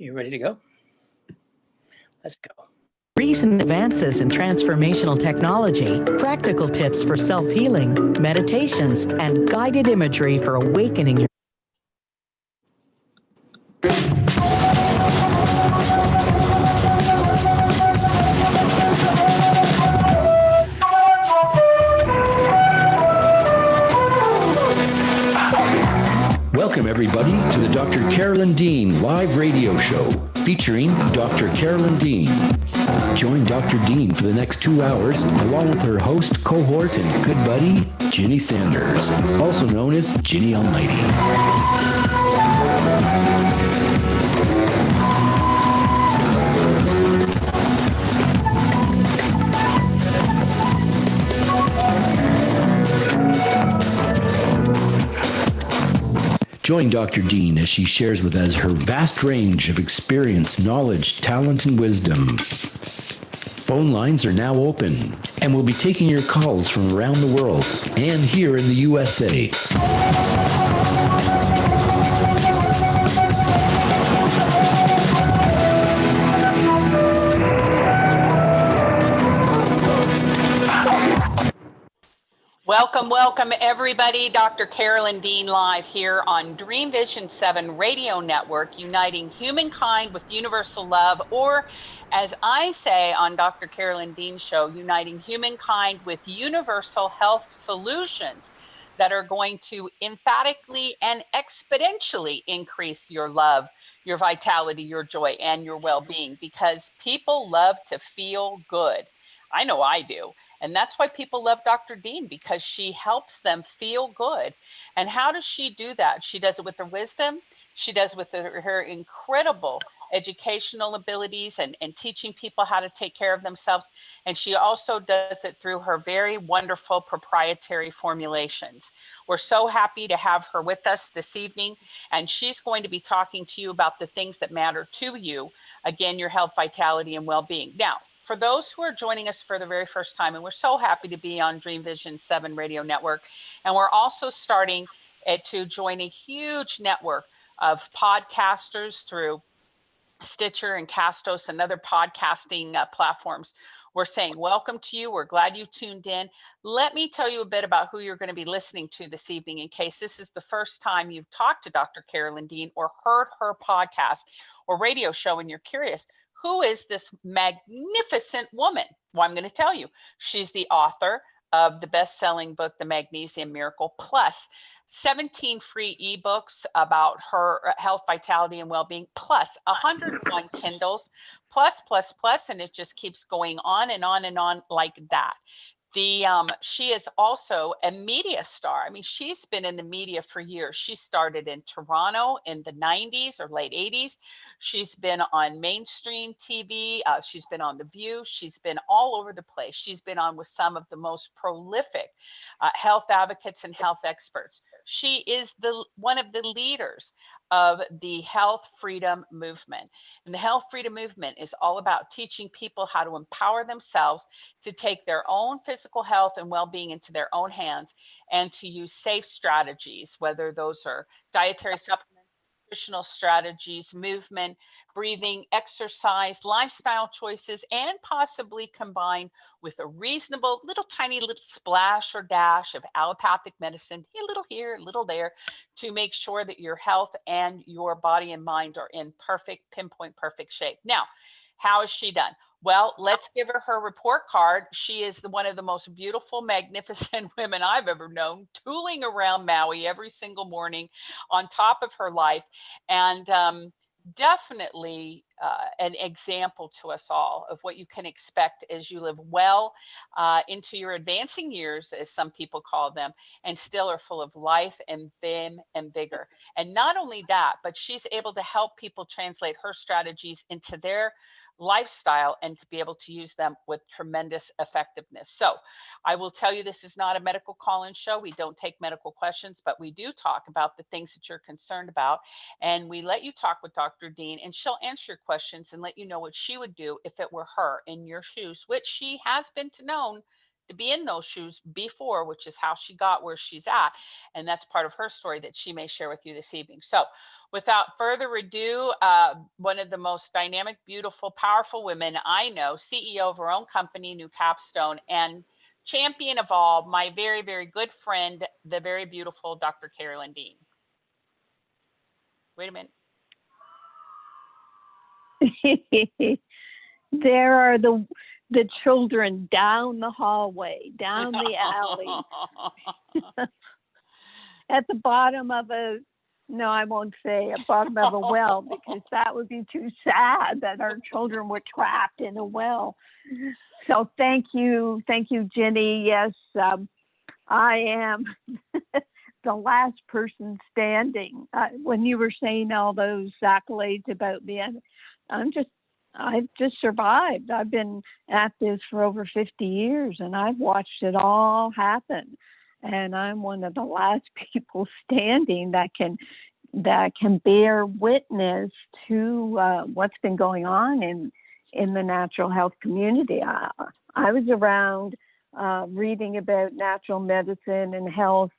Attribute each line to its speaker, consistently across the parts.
Speaker 1: You ready to go? Let's go.
Speaker 2: Recent advances in transformational technology, practical tips for self-healing, meditations, and guided imagery for awakening your
Speaker 3: Welcome, everybody, to the Dr. Carolyn Dean live radio show featuring Dr. Carolyn Dean. Join Dr. Dean for the next 2 hours along with her host, cohort, and good buddy, Ginny Sanders, also known as Ginny Almighty. Join Dr. Dean as she shares with us her vast range of experience, knowledge, talent, and wisdom. Phone lines are now open, and we'll be taking your calls from around the world and here in the USA.
Speaker 4: Welcome everybody. Dr. Carolyn Dean live here on Dream Vision 7 Radio Network, uniting humankind with universal love, or as I say on Dr. Carolyn Dean show, uniting humankind with universal health solutions that are going to emphatically and exponentially increase your love, your vitality, your joy, and your well-being, because people love to feel good. I know I do. And that's why people love Dr. Dean, because she helps them feel good. And how does she do that? She does it with her wisdom. She does it with her incredible educational abilities and teaching people how to take care of themselves. And she also does it through her very wonderful proprietary formulations. We're so happy to have her with us this evening. And she's going to be talking to you about the things that matter to you. Again, your health, vitality, and well-being. Now, for those who are joining us for the very first time, and we're so happy to be on Dream Vision 7 Radio Network, and we're also starting to join a huge network of podcasters through Stitcher and Castos and other podcasting platforms. We're saying welcome to you. We're glad you tuned in. Let me tell you a bit about who you're going to be listening to this evening, in case this is the first time you've talked to Dr. Carolyn Dean or heard her podcast or radio show and you're curious. Who is this magnificent woman? Well, I'm going to tell you. She's the author of the best-selling book, The Magnesium Miracle, plus 17 free ebooks about her health, vitality, and well-being, plus 101 Kindles, plus, and it just keeps going on and on and on like that. She is also a media star. I mean, she's been in the media for years. She started in Toronto in the 90s or late 80s. She's been on mainstream TV. She's been on The View. She's been all over the place. She's been on with some of the most prolific health advocates and health experts. She is one of the leaders of the health freedom movement. And the health freedom movement is all about teaching people how to empower themselves to take their own physical health and well-being into their own hands and to use safe strategies, whether those are dietary supplements, nutritional strategies, movement, breathing, exercise, lifestyle choices, and possibly combine with a reasonable tiny little splash or dash of allopathic medicine, a little here, a little there, to make sure that your health and your body and mind are in pinpoint perfect shape. Now, how is she done? Well, let's give her report card. She is one of the most beautiful, magnificent women I've ever known, tooling around Maui every single morning on top of her life. And definitely an example to us all of what you can expect as you live well into your advancing years, as some people call them, and still are full of life and vim and vigor. And not only that, but she's able to help people translate her strategies into their lifestyle and to be able to use them with tremendous effectiveness. So I will tell you, this is not a medical call-in show. We don't take medical questions, but we do talk about the things that you're concerned about. And we let you talk with Dr. Dean, and she'll answer your questions and let you know what she would do if it were her in your shoes, which she has been known to be in those shoes before, which is how she got where she's at. And that's part of her story that she may share with you this evening. So Without further ado, one of the most dynamic, beautiful, powerful women I know, CEO of her own company, New Capstone, and champion of all, my very, very good friend, the very beautiful Dr. Carolyn Dean. Wait a minute.
Speaker 5: There are the children down the hallway, down the alley, at the bottom of no, I won't say a bottom of a well, because that would be too sad that our children were trapped in a well. So thank you, Ginny. Yes, I am the last person standing. When you were saying all those accolades about me, I've just survived. I've been at this for over 50 years, and I've watched it all happen. And I'm one of the last people standing that can bear witness to what's been going on in the natural health community. I was around reading about natural medicine and health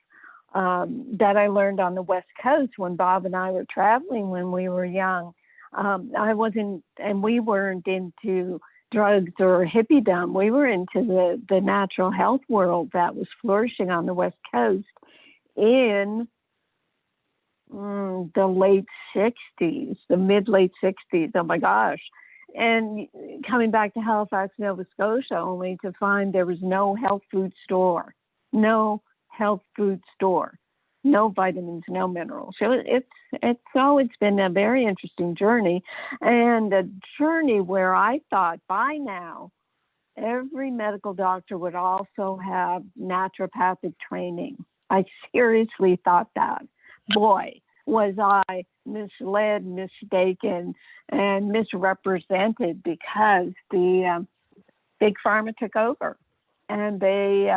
Speaker 5: that I learned on the West Coast when Bob and I were traveling when we were young. We weren't into drugs or hippiedom. We were into the natural health world that was flourishing on the West Coast in the late 60s, the mid-late 60s. Oh my gosh. And coming back to Halifax, Nova Scotia, only to find there was no health food store, no vitamins, no minerals. So it's been a very interesting journey, and a journey where I thought by now every medical doctor would also have naturopathic training. I seriously thought that. Boy, was I misled, mistaken, and misrepresented, because the big pharma took over, and they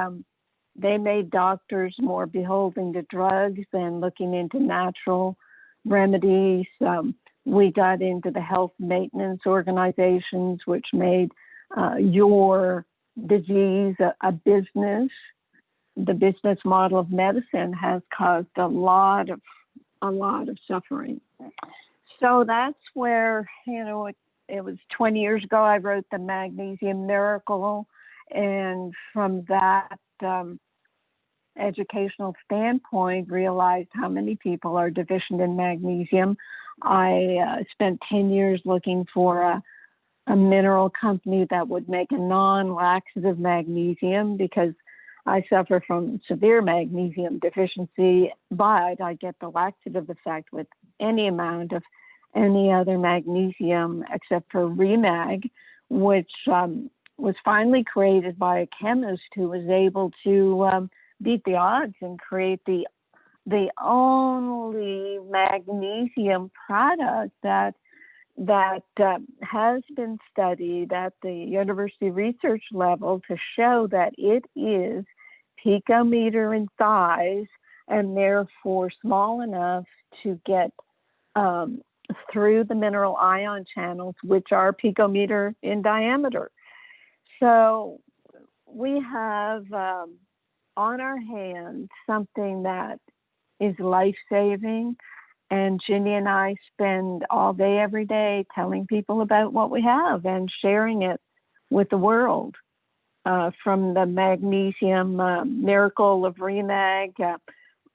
Speaker 5: made doctors more beholden to drugs than looking into natural remedies. We got into the health maintenance organizations, which made your disease a business. The business model of medicine has caused a lot of suffering. So that's where, it was 20 years ago I wrote the Magnesium Miracle, and from that educational standpoint, realized how many people are deficient in magnesium. I spent 10 years looking for a mineral company that would make a non-laxative magnesium, because I suffer from severe magnesium deficiency, but I get the laxative effect with any amount of any other magnesium except for Remag, which was finally created by a chemist who was able to beat the odds and create the only magnesium product that has been studied at the university research level to show that it is picometer in size and therefore small enough to get through the mineral ion channels, which are picometer in diameter. So we have on our hands something that is life-saving, and Ginny and I spend all day, every day, telling people about what we have and sharing it with the world. From the Magnesium Miracle of Remag,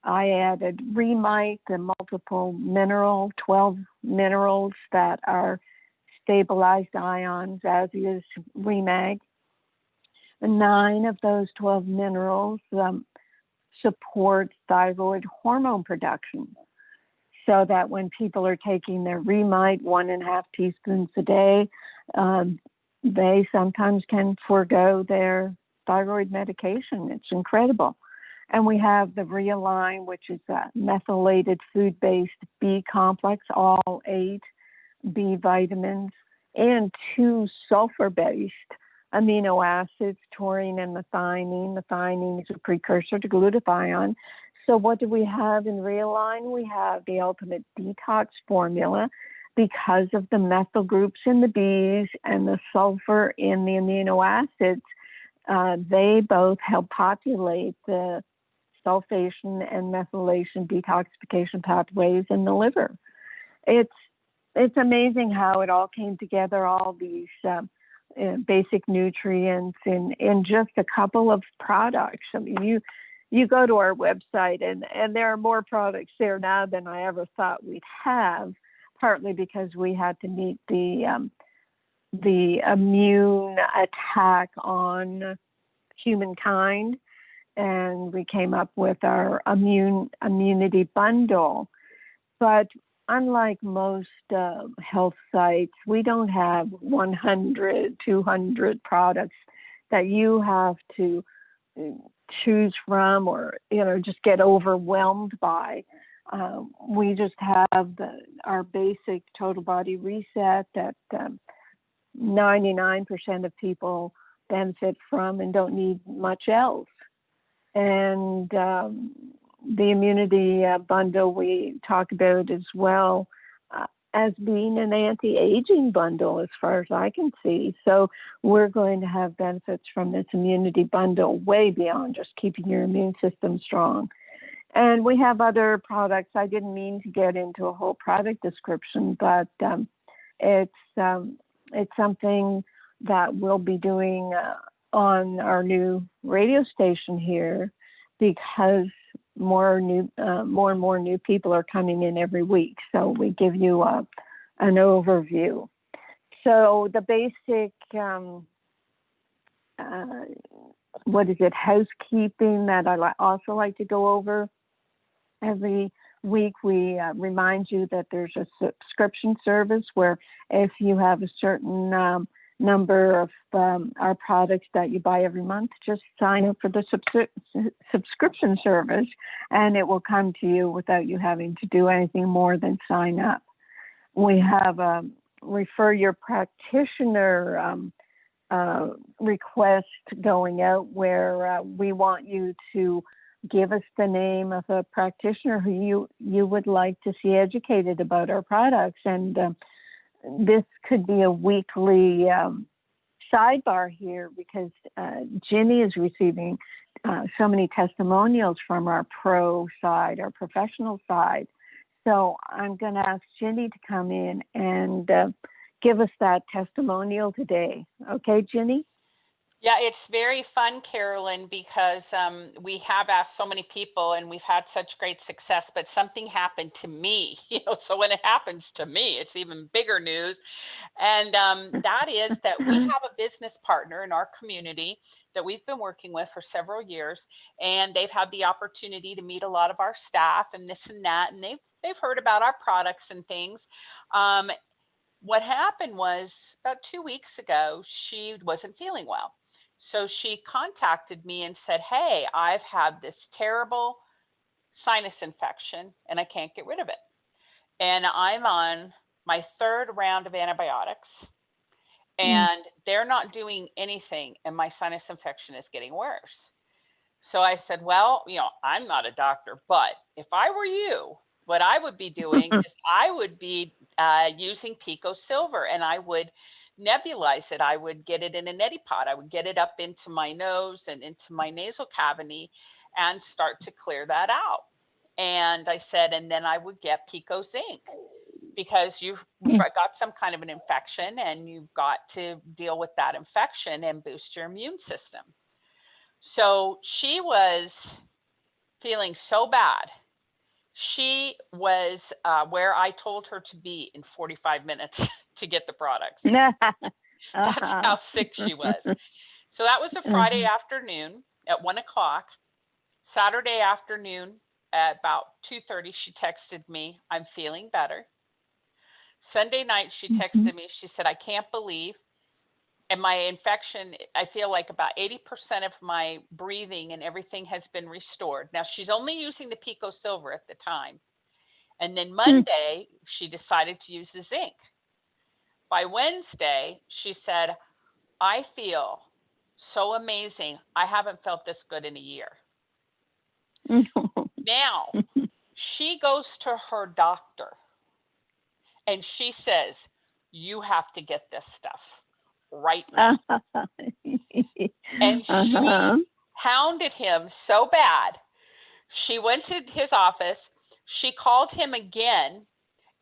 Speaker 5: I added Remite, the multiple 12 minerals that are stabilized ions, as is Remag. 9 of those 12 minerals support thyroid hormone production, so that when people are taking their Remite 1.5 teaspoons a day, they sometimes can forego their thyroid medication. It's incredible. And we have the Realign, which is a methylated food-based B complex, all 8 B vitamins, and 2 sulfur-based amino acids, taurine and methionine. Methionine is a precursor to glutathione. So what do we have in Realign? We have the ultimate detox formula, because of the methyl groups in the Bs and the sulfur in the amino acids. They both help populate the sulfation and methylation detoxification pathways in the liver. it's amazing how it all came together, all these basic nutrients in just a couple of products. I mean, you go to our website and there are more products there now than I ever thought we'd have, partly because we had to meet the immune attack on humankind, and we came up with our immunity bundle. But unlike most health sites, we don't have 100, 200 products that you have to choose from or, just get overwhelmed by. We just have our basic total body reset that 99% of people benefit from and don't need much else. And the immunity bundle we talk about as well as being an anti-aging bundle as far as I can see. So we're going to have benefits from this immunity bundle way beyond just keeping your immune system strong. And we have other products. I didn't mean to get into a whole product description, but it's something that we'll be doing on our new radio station here, because more and more new people are coming in every week. So we give you an overview. So the basic, housekeeping that I also like to go over every week. We remind you that there's a subscription service where if you have a certain number of our products that you buy every month, just sign up for the subscription service and it will come to you without you having to do anything more than sign up. We have a refer your practitioner request going out where we want you to give us the name of a practitioner who you would like to see educated about our products. And this could be a weekly sidebar here, because Ginny is receiving so many testimonials from our pro side, our professional side. So I'm going to ask Ginny to come in and give us that testimonial today. Okay, Ginny?
Speaker 4: Yeah, it's very fun, Carolyn, because we have asked so many people and we've had such great success, but something happened to me, so when it happens to me, it's even bigger news. And that is that we have a business partner in our community that we've been working with for several years, and they've had the opportunity to meet a lot of our staff and this and that, and they've heard about our products and things. What happened was about 2 weeks ago, she wasn't feeling well. So she contacted me and said, hey, I've had this terrible sinus infection and I can't get rid of it. And I'm on my third round of antibiotics and they're not doing anything. And my sinus infection is getting worse. So I said, well, I'm not a doctor, but if I were you, what I would be doing is I would be using Pico Silver, and I would nebulize it. I would get it in a neti pot. I would get it up into my nose and into my nasal cavity and start to clear that out. And I said, and then I would get Pico Zinc, because you've got some kind of an infection and you've got to deal with that infection and boost your immune system. So she was feeling so bad. She was where I told her to be in 45 minutes to get the products. That's how sick she was. So that was a Friday afternoon at 1:00. Saturday afternoon at about 2:30, she texted me, I'm feeling better. Sunday night, she texted me, she said, I can't believe, and my infection, I feel like about 80% of my breathing and everything has been restored. Now, she's only using the Pico Silver at the time. And then Monday, she decided to use the zinc. By Wednesday, she said, I feel so amazing. I haven't felt this good in a year. Now, she goes to her doctor and she says, you have to get this stuff right now. And she hounded him so bad. She went to his office. She called him again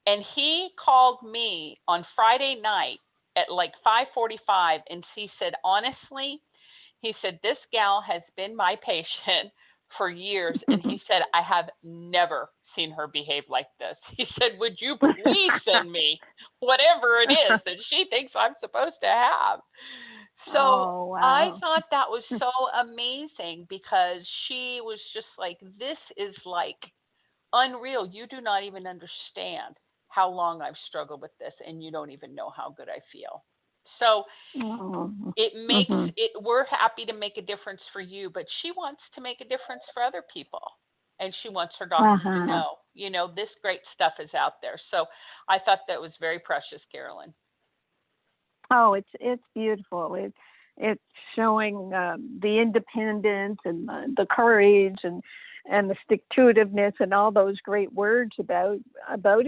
Speaker 4: And he called me on Friday night at like 5:45, and he said, honestly, he said, this gal has been my patient for years. And he said, I have never seen her behave like this. He said, would you please send me whatever it is that she thinks I'm supposed to have? So
Speaker 5: Oh, wow.
Speaker 4: I thought that was so amazing, because she was just like, this is like unreal. You do not even understand how long I've struggled with this, and you don't even know how good I feel. So
Speaker 5: Oh.
Speaker 4: it makes it, we're happy to make a difference for you, but she wants to make a difference for other people. And she wants her doctor to know, this great stuff is out there. So I thought that was very precious, Carolyn.
Speaker 5: Oh, it's beautiful. It's showing the independence and the courage and the stick-to-itiveness and all those great words about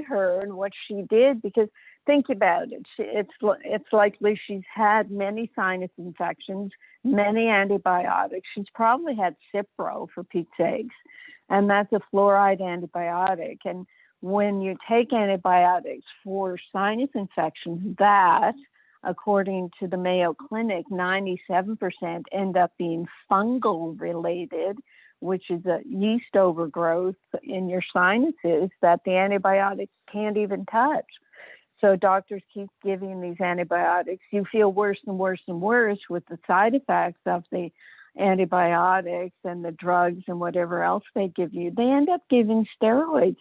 Speaker 5: her and what she did. Because think about it, it's likely she's had many sinus infections, many antibiotics. She's probably had Cipro, for Pete's sakes, and that's a fluoride antibiotic. And when you take antibiotics for sinus infections, that, according to the Mayo Clinic, 97% end up being fungal related, which is a yeast overgrowth in your sinuses that the antibiotics can't even touch. So doctors keep giving these antibiotics. You feel worse and worse and worse with the side effects of the antibiotics and the drugs and whatever else they give you. They end up giving steroids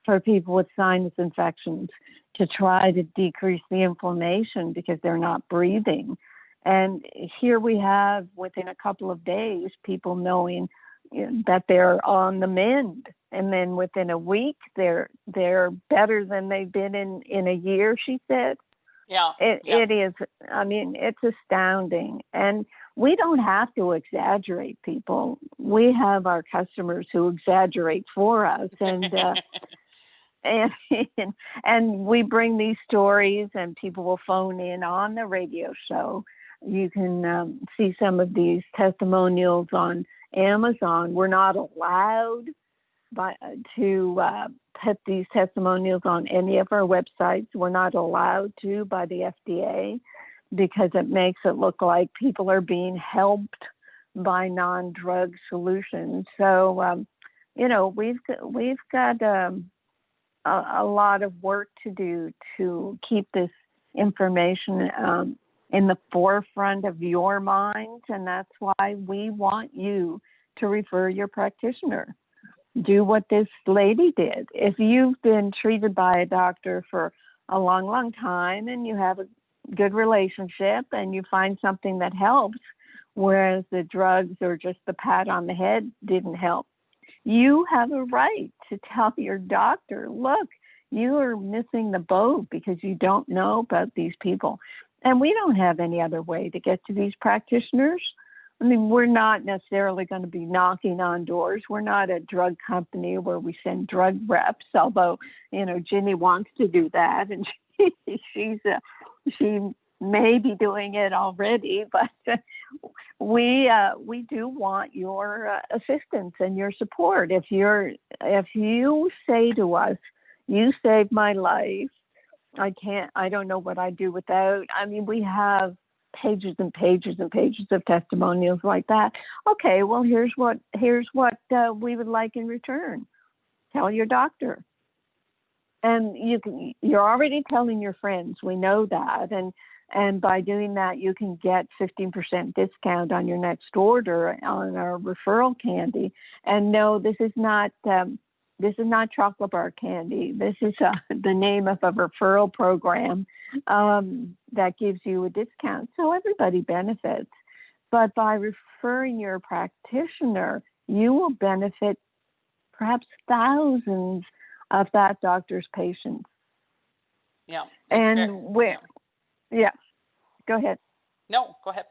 Speaker 5: for people with sinus infections to try to decrease the inflammation because they're not breathing. And here we have, within a couple of days, people knowing that they're on the mend. And then within a week, they're better than they've been in a year, she said.
Speaker 4: Yeah.
Speaker 5: It is, I mean, it's astounding. And we don't have to exaggerate, people. We have our customers who exaggerate for us. And and we bring these stories, and people will phone in on the radio show. You can see some of these testimonials on Amazon. We're not allowed to put these testimonials on any of our websites. We're not allowed to by the FDA, because it makes it look like people are being helped by non-drug solutions. So, we've got a lot of work to do to keep this information in the forefront of your mind, and that's why we want you to refer your practitioner. Do what this lady did. If you've been treated by a doctor for a long, long time and you have a good relationship and you find something that helps, whereas the drugs or just the pat on the head didn't help, you have a right to tell your doctor, look, you are missing the boat because you don't know about these people. And we don't have any other way to get to these practitioners. I mean, we're not necessarily going to be knocking on doors. We're not a drug company where we send drug reps, although, Ginny wants to do that. And she may be doing it already, but we do want your assistance and your support. If you say to us, you saved my life, I don't know what I'd do without. I mean, we have pages and pages and pages of testimonials like that. Okay, well, here's what we would like in return. Tell your doctor. And you're already telling your friends. We know that. And by doing that, you can get 15% discount on your next order on our referral candy. And no, this is not chocolate bar candy. This is the name of a referral program that gives you a discount. So everybody benefits. But by referring your practitioner, you will benefit perhaps thousands of that doctor's patients.
Speaker 4: Yeah.
Speaker 5: And yeah, go ahead.
Speaker 4: No, go ahead.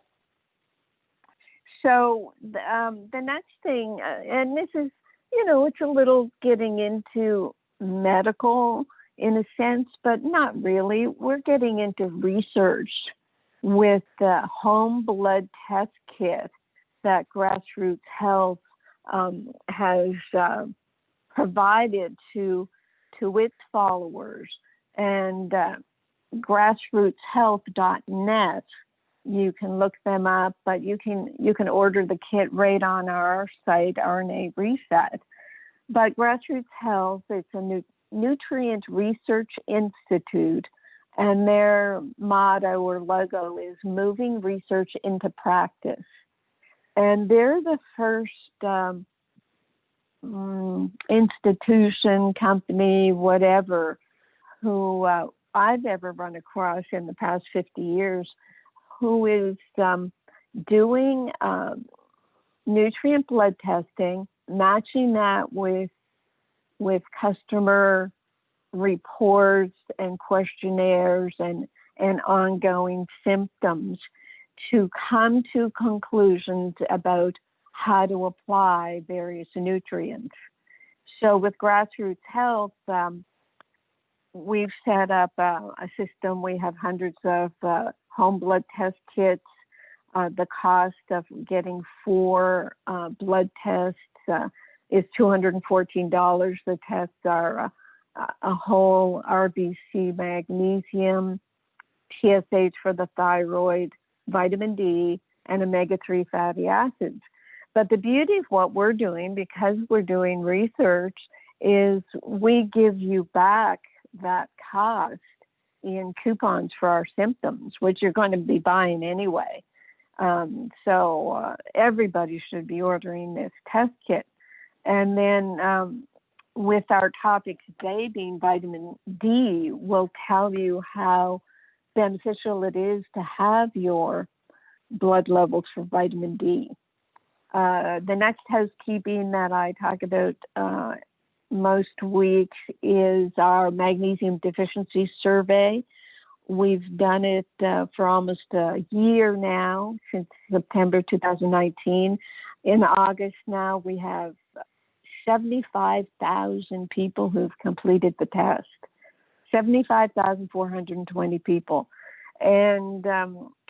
Speaker 5: So the next thing, and this is, it's a little getting into medical in a sense, but not really. We're getting into research with the home blood test kit that Grassroots Health has provided to its followers and grassrootshealth.net. You can look them up, but you can order the kit right on our site, RNA Reset. But Grassroots Health, it's a nutrient research institute, and their motto or logo is moving research into practice. And they're the first institution, company, whatever, who I've ever run across in the past 50 years, who is doing nutrient blood testing, matching that with customer reports and questionnaires and ongoing symptoms to come to conclusions about how to apply various nutrients. So with Grassroots Health, we've set up a system. We have hundreds of home blood test kits. The cost of getting 4 blood tests is $214. The tests are a whole RBC magnesium, TSH for the thyroid, vitamin D, and omega-3 fatty acids. But the beauty of what we're doing, because we're doing research, is we give you back that cost in coupons for our symptoms, which you're going to be buying anyway. So everybody should be ordering this test kit. And then with our topic today being vitamin D, we'll tell you how beneficial it is to have your blood levels for vitamin D. The next housekeeping that I talk about most weeks is our magnesium deficiency survey. We've done it for almost a year now, since September 2019. In August now, we have 75,000 people who've completed the test. 75,420 people. And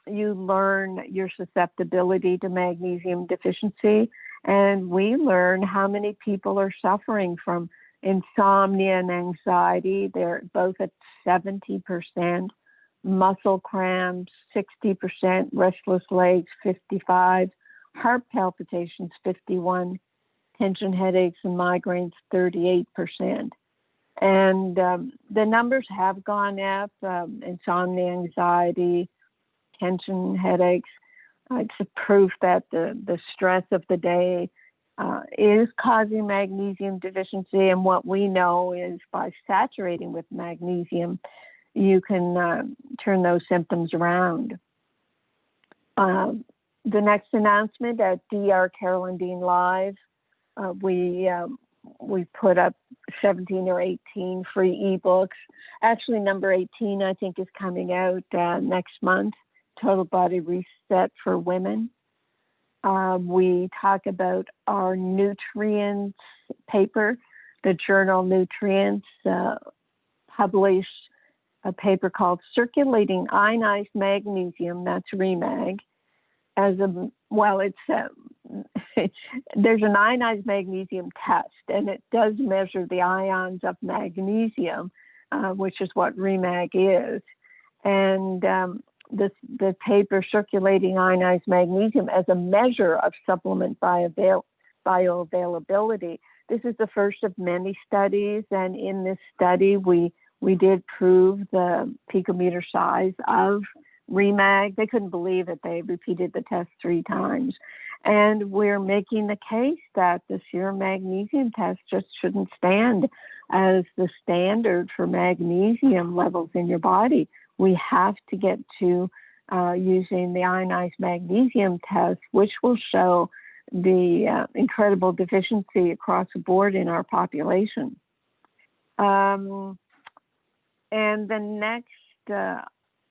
Speaker 5: you learn your susceptibility to magnesium deficiency. And we learn how many people are suffering from insomnia and anxiety. They're both at 70%, muscle cramps, 60%, restless legs, 55%, heart palpitations, 51%, tension headaches and migraines, 38%. And the numbers have gone up, insomnia, anxiety, tension headaches. It's a proof that the stress of the day is causing magnesium deficiency. And what we know is by saturating with magnesium, you can turn those symptoms around. The next announcement at Dr. Carolyn Dean Live, we put up 17 or 18 free ebooks. Actually, number 18, I think, is coming out next month. Total Body Reset for Women. We talk about our nutrients paper, the journal Nutrients, published a paper called Circulating Ionized Magnesium, that's REMAG, there's an ionized magnesium test, and it does measure the ions of magnesium, which is what REMAG is. And the paper Circulating Ionized Magnesium as a measure of supplement bioavailability. This is the first of many studies, and in this study, we did prove the picometer size of REMAG. They couldn't believe it. They repeated the test 3 times. And we're making the case that the serum magnesium test just shouldn't stand as the standard for magnesium levels in your body. We have to get to using the ionized magnesium test, which will show the incredible deficiency across the board in our population. And the next,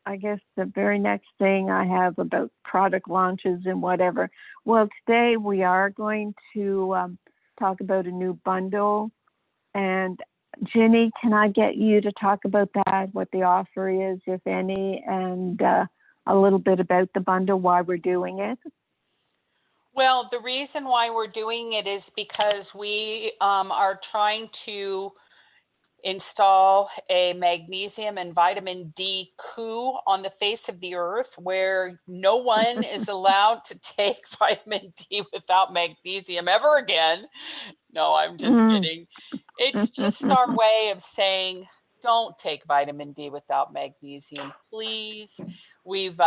Speaker 5: I guess the very next thing I have about product launches and whatever. Well, today we are going to talk about a new bundle. And Ginny, can I get you to talk about that, what the offer is, if any, and a little bit about the bundle, why we're doing it?
Speaker 4: Well, the reason why we're doing it is because we are trying to install a magnesium and vitamin D coup on the face of the earth where no one is allowed to take vitamin D without magnesium ever again. No, I'm just kidding. It's just our way of saying, don't take vitamin D without magnesium, please. We've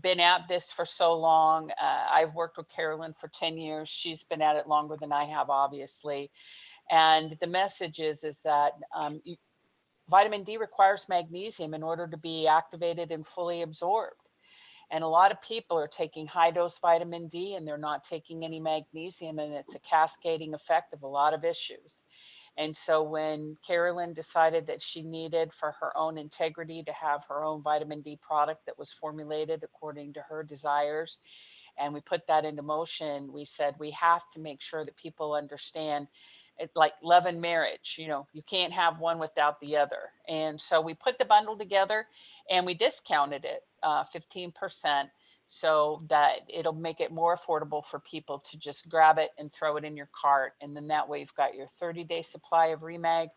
Speaker 4: been at this for so long. I've worked with Carolyn for 10 years. She's been at it longer than I have, obviously. And the message is that vitamin D requires magnesium in order to be activated and fully absorbed. And a lot of people are taking high dose vitamin D and they're not taking any magnesium, and it's a cascading effect of a lot of issues. And so when Carolyn decided that she needed, for her own integrity, to have her own vitamin D product that was formulated according to her desires, and we put that into motion, we said we have to make sure that people understand it, like love and marriage, you know, you can't have one without the other. And so we put the bundle together and we discounted it 15%, so that it'll make it more affordable for people to just grab it and throw it in your cart. And then that way you've got your 30-day supply of Remag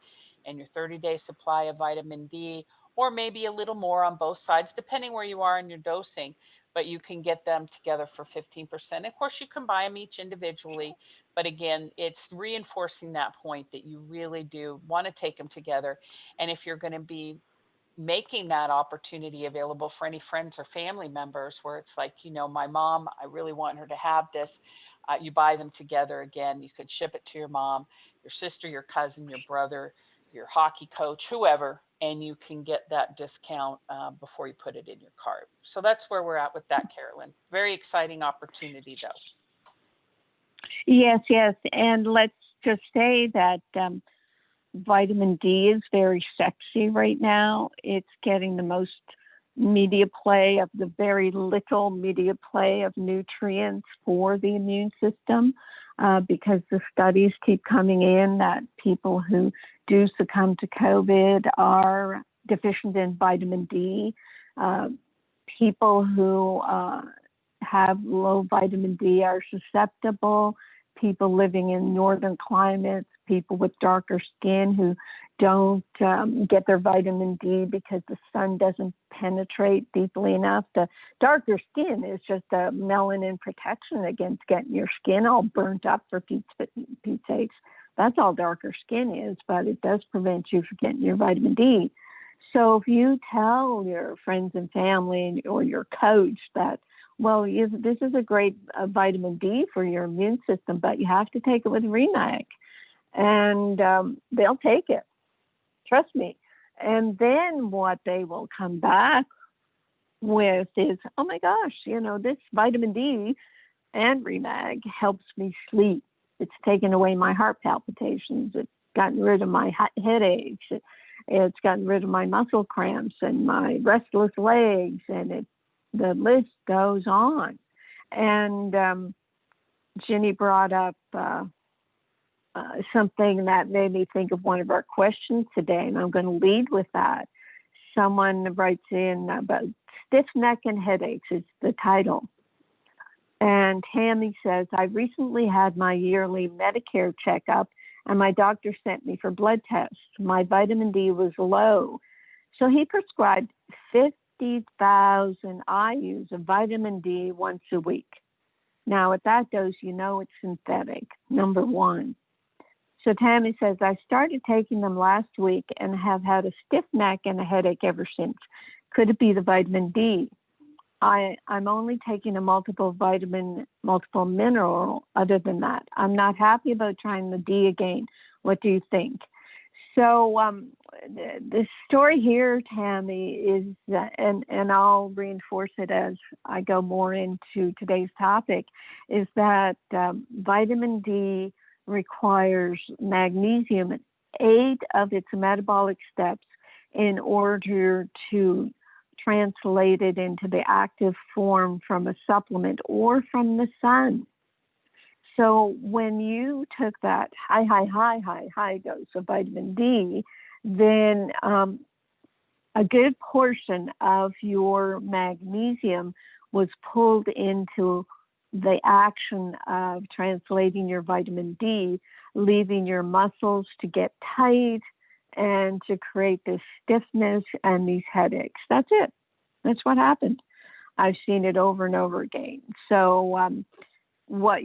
Speaker 4: and your 30-day supply of vitamin D, or maybe a little more on both sides, depending where you are in your dosing. But you can get them together for 15%. Of course, you can buy them each individually. But again, it's reinforcing that point that you really do want to take them together. And if you're going to be making that opportunity available for any friends or family members where it's like, you know, my mom, I really want her to have this, you buy them together. Again, you could ship it to your mom, your sister, your cousin, your brother, your hockey coach, whoever, and you can get that discount before you put it in your cart. So that's where we're at with that, Carolyn. Very exciting opportunity, though.
Speaker 5: Yes, yes. And let's just say that vitamin D is very sexy right now. It's getting the most media play of the very little media play of nutrients for the immune system, because the studies keep coming in that people who do succumb to COVID are deficient in vitamin D. People who have low vitamin D are susceptible. People living in northern climates, people with darker skin who don't get their vitamin D because the sun doesn't penetrate deeply enough. The darker skin is just a melanin protection against getting your skin all burnt up, for Pete's sakes. That's all darker skin is, but it does prevent you from getting your vitamin D. So if you tell your friends and family or your coach that, well, this is a great vitamin D for your immune system, but you have to take it with Remag, and they'll take it. Trust me. And then what they will come back with is, oh my gosh, you know, this vitamin D and Remag helps me sleep. It's taken away my heart palpitations. It's gotten rid of my headaches. It's gotten rid of my muscle cramps and my restless legs, and the list goes on. And Ginny brought up something that made me think of one of our questions today, and I'm going to lead with that. Someone writes in about stiff neck and headaches is the title. And Tammy says, I recently had my yearly Medicare checkup, and my doctor sent me for blood tests. My vitamin D was low. So he prescribed 50,000 IUs of vitamin D once a week. Now, at that dose, you know it's synthetic, number one. So Tammy says, I started taking them last week and have had a stiff neck and a headache ever since. Could it be the vitamin D? I'm only taking a multiple mineral other than that. I'm not happy about trying the D again. What do you think? So the story here, Tammy, is, and I'll reinforce it as I go more into today's topic, is that vitamin D requires magnesium in 8 of its metabolic steps in order to translate it into the active form from a supplement or from the sun. So when you took that high dose of vitamin D, then a good portion of your magnesium was pulled into the action of translating your vitamin D, leaving your muscles to get tight and to create this stiffness and these headaches. That's it. That's what happened. I've seen it over and over again. So what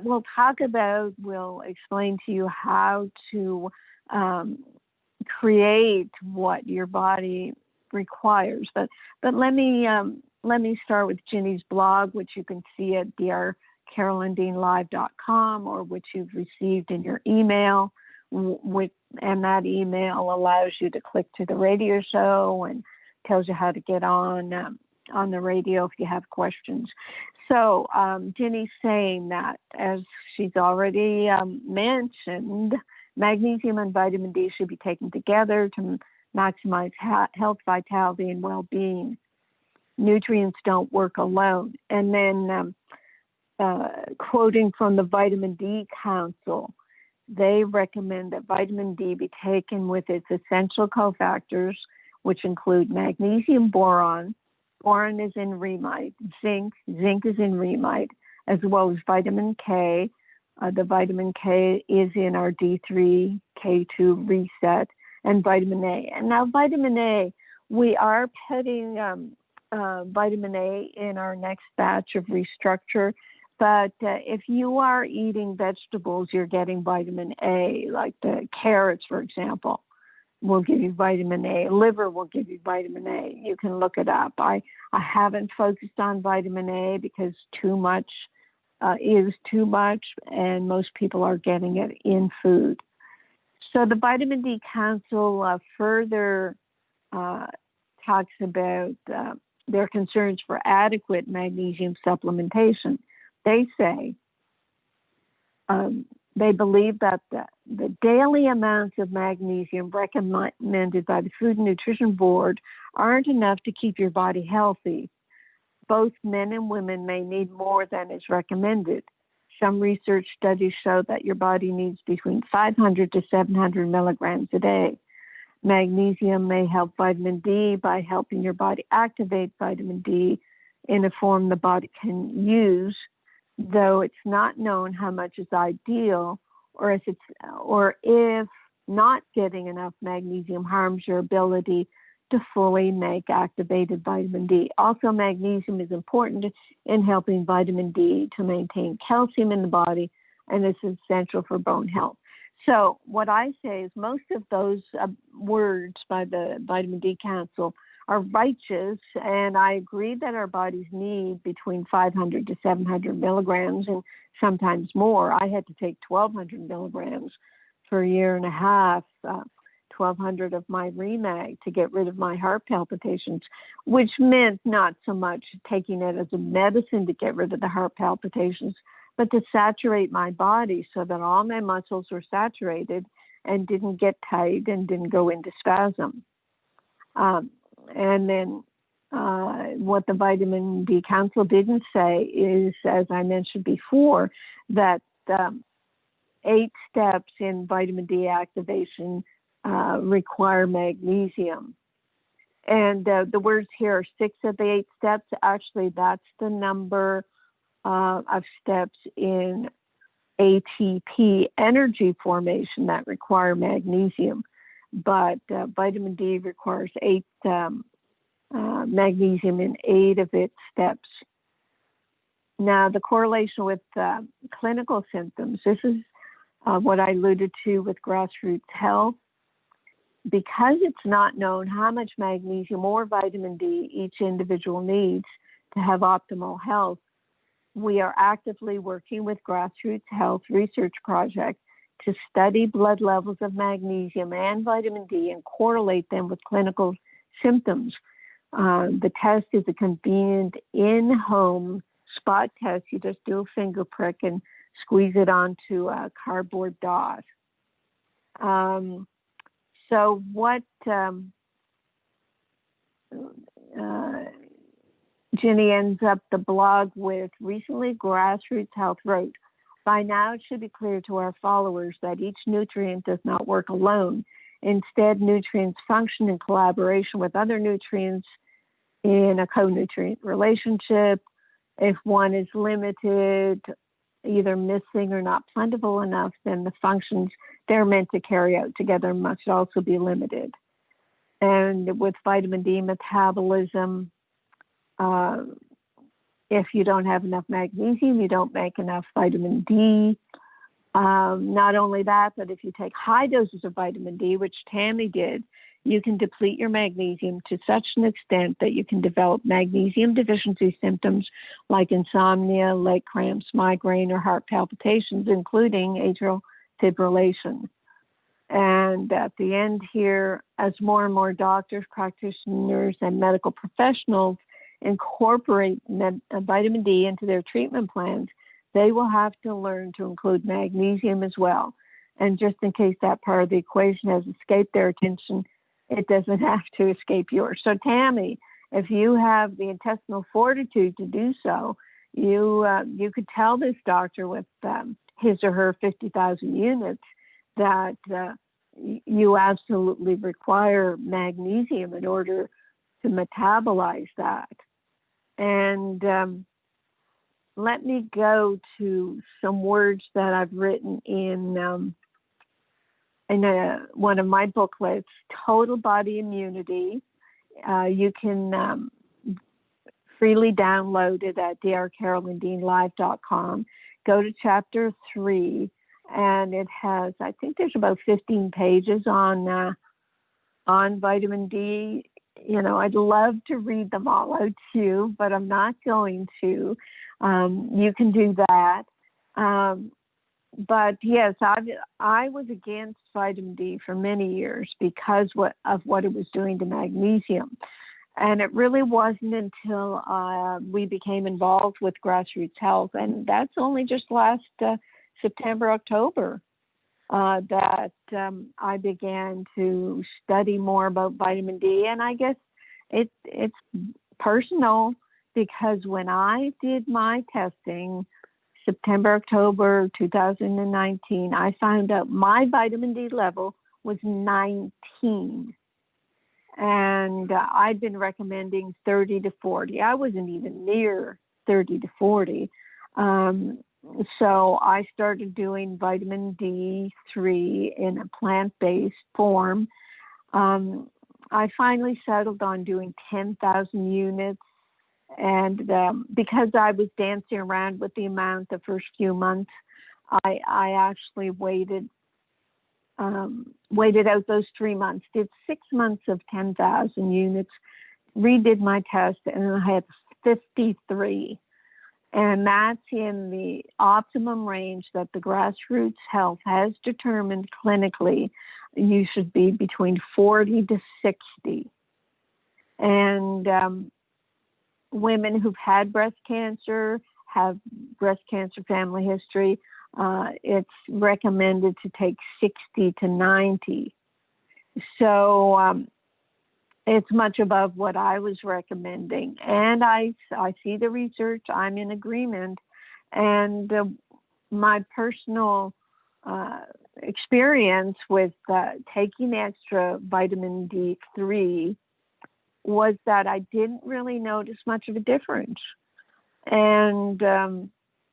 Speaker 5: we'll talk about, we'll explain to you how to create what your body requires. But let me start with Ginny's blog, which you can see at drcarolyndeanlive.com, or which you've received in your email. And that email allows you to click to the radio show and tells you how to get on the radio if you have questions. So Ginny's saying that, as she's already mentioned, magnesium and vitamin D should be taken together to maximize health, vitality, and well-being. Nutrients don't work alone. And then quoting from the Vitamin D Council, they recommend that vitamin D be taken with its essential cofactors, which include magnesium, boron is in rheumite, zinc is in rheumite, as well as vitamin K. The vitamin K is in our D3, K2 reset, and vitamin A. And now vitamin A, we are putting vitamin A in our next batch of Restructure. But if you are eating vegetables, you're getting vitamin A, like the carrots, for example, will give you vitamin A. Liver will give you vitamin A. You can look it up. I haven't focused on vitamin A because too much is too much, and most people are getting it in food. So the Vitamin D Council further talks about their concerns for adequate magnesium supplementation. They say they believe that the daily amounts of magnesium recommended by the Food and Nutrition Board aren't enough to keep your body healthy. Both men and women may need more than is recommended. Some research studies show that your body needs between 500 to 700 milligrams a day. Magnesium may help vitamin D by helping your body activate vitamin D in a form the body can use, though it's not known how much is ideal, or if not getting enough magnesium harms your ability to fully make activated vitamin D. Also, magnesium is important in helping vitamin D to maintain calcium in the body, and it's essential for bone health. So what I say is most of those words by the Vitamin D Council are righteous, and I agree that our bodies need between 500 to 700 milligrams and sometimes more. I had to take 1,200 milligrams for a year and a half, 1,200 of my Remag to get rid of my heart palpitations, which meant not so much taking it as a medicine to get rid of the heart palpitations, but to saturate my body so that all my muscles were saturated and didn't get tight and didn't go into spasm. And then what the Vitamin D Council didn't say is, as I mentioned before, that 8 steps in vitamin D activation require magnesium. And the words here are 6 of the 8 steps. Actually, that's the number of steps in ATP energy formation that require magnesium. But vitamin D requires 8 magnesium in 8 of its steps. Now, the correlation with clinical symptoms, this is what I alluded to with grassroots health. Because it's not known how much magnesium or vitamin D each individual needs to have optimal health, we are actively working with Grassroots Health Research Project to study blood levels of magnesium and vitamin D and correlate them with clinical symptoms. The test is a convenient in-home spot test. You just do a finger prick and squeeze it onto a cardboard dot. So what Ginny ends up the blog with, recently Grassroots Health wrote, by now it should be clear to our followers that each nutrient does not work alone. Instead, nutrients function in collaboration with other nutrients in a co-nutrient relationship. If one is limited either missing or not plentiful enough, then the functions they're meant to carry out together must also be limited. And with vitamin D metabolism, if you don't have enough magnesium, you don't make enough vitamin D. Not only that, but if you take high doses of vitamin D, which Tammy did, you can deplete your magnesium to such an extent that you can develop magnesium deficiency symptoms like insomnia, leg cramps, migraine, or heart palpitations, including atrial fibrillation. And at the end here, as more and more doctors, practitioners, and medical professionals incorporate vitamin D into their treatment plans, they will have to learn to include magnesium as well. And just in case that part of the equation has escaped their attention, it doesn't have to escape yours. So Tammy, if you have the intestinal fortitude to do so, you could tell this doctor with his or her 50,000 units that you absolutely require magnesium in order to metabolize that. And let me go to some words that I've written in one of my booklets, Total Body Immunity. You can freely download it at drcarolyndeanlive.com. Go to chapter 3, and it has, I think there's about 15 pages on vitamin D. You know, I'd love to read them all out to you, but I'm not going to. You can do that. But yes, I was against vitamin D for many years because of what it was doing to magnesium. And it really wasn't until we became involved with Grassroots Health, and that's only just last September, October, that I began to study more about vitamin D. And I guess it's personal, because when I did my testing, September, October 2019, I found out my vitamin D level was 19. And I'd been recommending 30 to 40. I wasn't even near 30 to 40. So I started doing vitamin D3 in a plant-based form. I finally settled on doing 10,000 units. And because I was dancing around with the amount the first few months, I actually waited out those 3 months, did 6 months of 10,000 units, redid my test, and I had 53. And that's in the optimum range that the Grassroots Health has determined clinically you should be between 40 to 60. And women who've had breast cancer, have breast cancer family history, it's recommended to take 60 to 90. So it's much above what I was recommending. And I see the research, I'm in agreement. And my personal experience with taking extra vitamin D3 was that I didn't really notice much of a difference. And